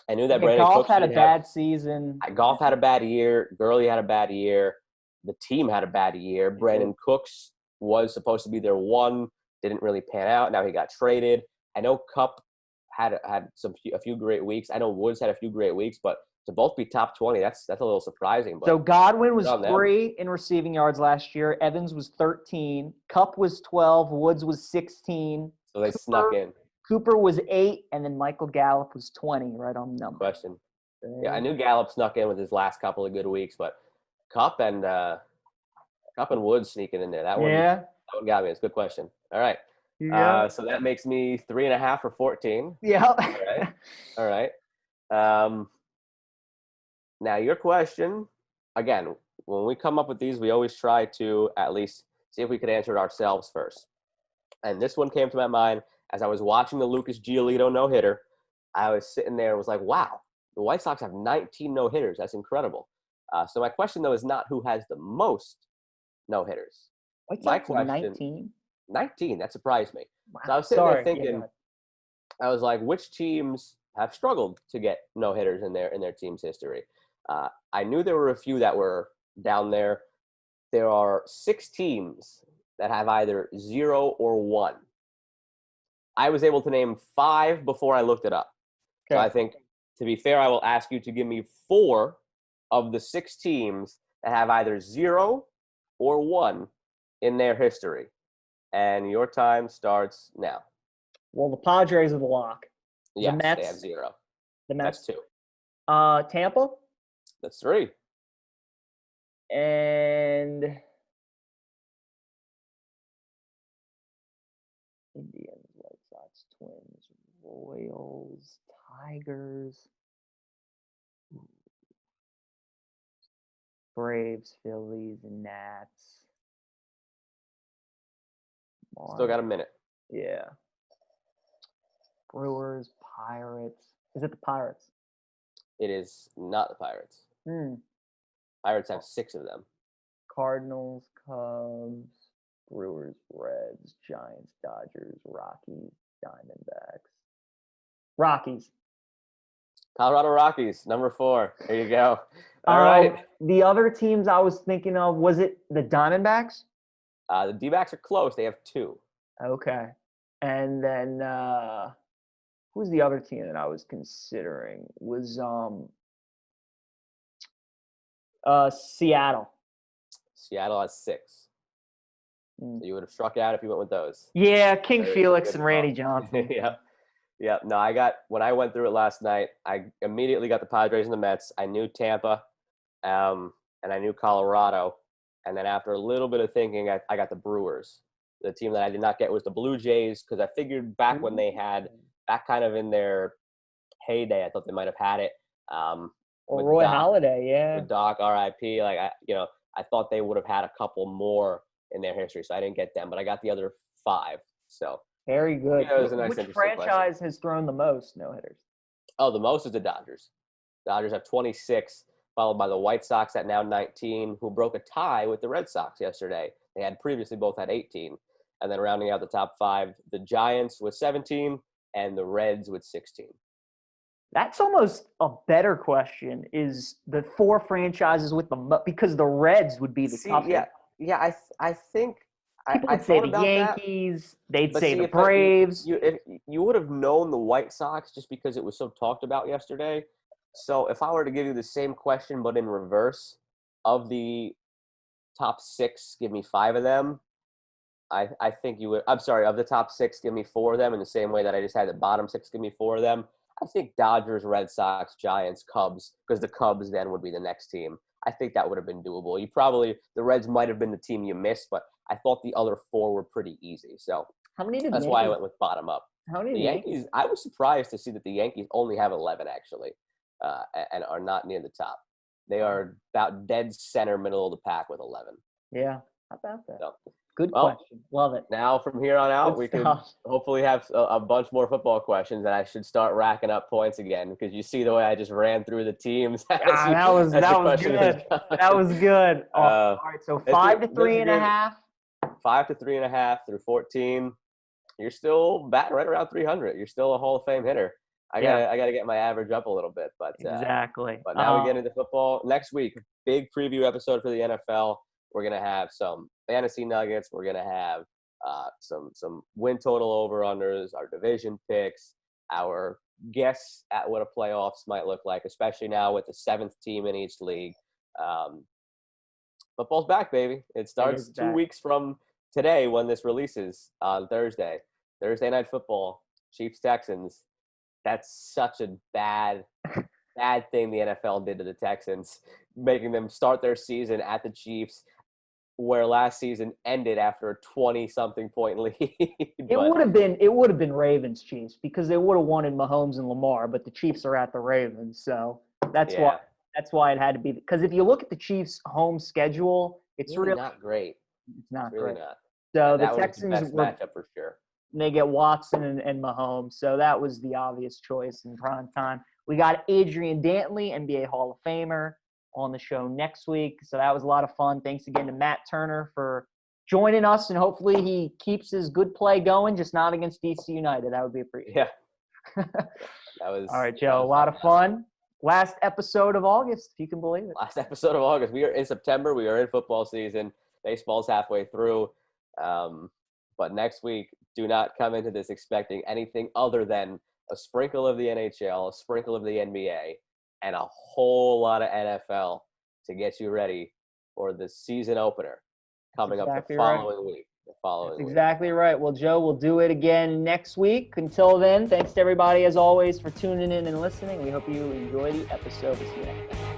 I knew that Brandon Goff Cooks had a bad season. Goff had a bad year. Gurley had a bad year. The team had a bad year. Brandon Cooks was supposed to be their one. Didn't really pan out. Now he got traded. I know Kupp had a few great weeks. I know Woods had a few great weeks, but to both be top 20, that's a little surprising. But so Godwin was 3 in receiving yards last year. Evans was 13. Kupp was 12. Woods was 16. So they snuck in. Cooper was 8, and then Michael Gallup was 20, right on the number. Question. Yeah, I knew Gallup snuck in with his last couple of good weeks, but Kupp and Woods sneaking in there. That one got me. It's a good question. All right. Yeah. So that makes me 3.5 for 14. Yeah. All right. Now your question, again, when we come up with these, we always try to at least see if we could answer it ourselves first. And this one came to my mind as I was watching the Lucas Giolito no-hitter. I was sitting there and was like, wow, the White Sox have 19 no-hitters. That's incredible. So my question, though, is not who has the most no-hitters. White Sox have 19? 19. That surprised me. Wow. So I was sitting there thinking, I was like, which teams have struggled to get no-hitters in their team's history? I knew there were a few that were down there. There are 6 teams that have either 0 or 1. I was able to name 5 before I looked it up. Okay. So I think, to be fair, I will ask you to give me 4 of the 6 teams that have either 0 or 1 in their history. And your time starts now. Well, the Padres are the lock. Yes, the Mets, they have 0. The Mets. That's 2. Tampa? That's 3. And Indians, White Sox, Twins, Royals, Tigers. Braves, Phillies, and Nats. Still got a minute. Yeah. Brewers, Pirates. Is it the Pirates? It is not the Pirates. Pirates have 6 of them. Cardinals, Cubs, Brewers, Reds, Giants, Dodgers, Rockies, Diamondbacks. Rockies. Colorado Rockies, number 4. There you go. All right. The other teams I was thinking of, was it the Diamondbacks? The D-backs are close. They have 2. Okay. And then who's the other team that I was considering? Was Seattle. Seattle has 6. So you would have struck out if you went with those. Yeah, King Felix and Randy Johnson. Yeah. No, when I went through it last night, I immediately got the Padres and the Mets. I knew Tampa, and I knew Colorado. And then after a little bit of thinking, I got the Brewers. The team that I did not get was the Blue Jays, because I figured back when they had that kind of in their heyday, I thought they might have had it. Or Roy Halladay, yeah. With Doc, R.I.P. I thought they would have had a couple more in their history, so I didn't get them, but I got the other 5. So very good. Yeah, it was a nice, Which franchise has thrown the most no-hitters? Oh, the most is the Dodgers. Dodgers have 26, followed by the White Sox at now 19, who broke a tie with the Red Sox yesterday. They had previously both had 18. And then rounding out the top 5, the Giants with 17 and the Reds with 16. That's almost a better question, is the 4 franchises with because the Reds would be the top. Yeah, I think people I would say the about Yankees. That, they'd say the Braves. You would have known the White Sox just because it was so talked about yesterday. So if I were to give you the same question but in reverse, of the top 6, give me 5 of them. I think you would. I'm sorry, of the top 6, give me 4 of them in the same way that I just had the bottom 6, give me 4 of them. I think Dodgers, Red Sox, Giants, Cubs, because the Cubs then would be the next team. I think that would have been doable. The Reds might have been the team you missed, but I thought the other 4 were pretty easy. So that's why I went with bottom up. How many the Yankees? I was surprised to see that the Yankees only have 11 actually, and are not near the top. They are about dead center, middle of the pack with 11. Yeah, how about that? So, good question. Love it. Now from here on out, we could hopefully have a bunch more football questions, and I should start racking up points again, because you see the way I just ran through the teams. That was good. That was good. All right, so 5 to 3.5. 5 to 3.5 through 14. You're still batting right around 300. You're still a Hall of Fame hitter. I gotta get my average up a little bit, but exactly. But now we get into football next week. Big preview episode for the NFL. We're gonna have some fantasy nuggets. We're gonna have some win total over unders, our division picks, our guess at what a playoffs might look like, especially now with the 7th team in each league. Football's back, baby. It starts 2 weeks from today when this releases on Thursday. Thursday night football, Chiefs Texans. That's such a bad thing the NFL did to the Texans, making them start their season at the Chiefs, where last season ended after a 20-something point lead. It would have been Ravens Chiefs, because they would have wanted Mahomes and Lamar, but the Chiefs are at the Ravens, so that's why it had to be. Because if you look at the Chiefs' home schedule, it's really not great. It's not really great. Not. So that the Texans was the best matchup for sure. They get Watson and Mahomes, so that was the obvious choice in prime time. We got Adrian Dantley, NBA Hall of Famer, on the show next week. So that was a lot of fun. Thanks again to Matt Turner for joining us, and hopefully he keeps his good play going, just not against DC United. That would be appreciated. Yeah. All right, Joe. A lot of fun. Last episode of August, if you can believe it. Last episode of August. We are in September. We are in football season. Baseball's halfway through. But next week, do not come into this expecting anything other than a sprinkle of the NHL, a sprinkle of the NBA, and a whole lot of NFL to get you ready for the season opener coming up the following week. That's exactly right. Well, Joe, we'll do it again next week. Until then, thanks to everybody, as always, for tuning in and listening. We hope you enjoy the episode. See you next time.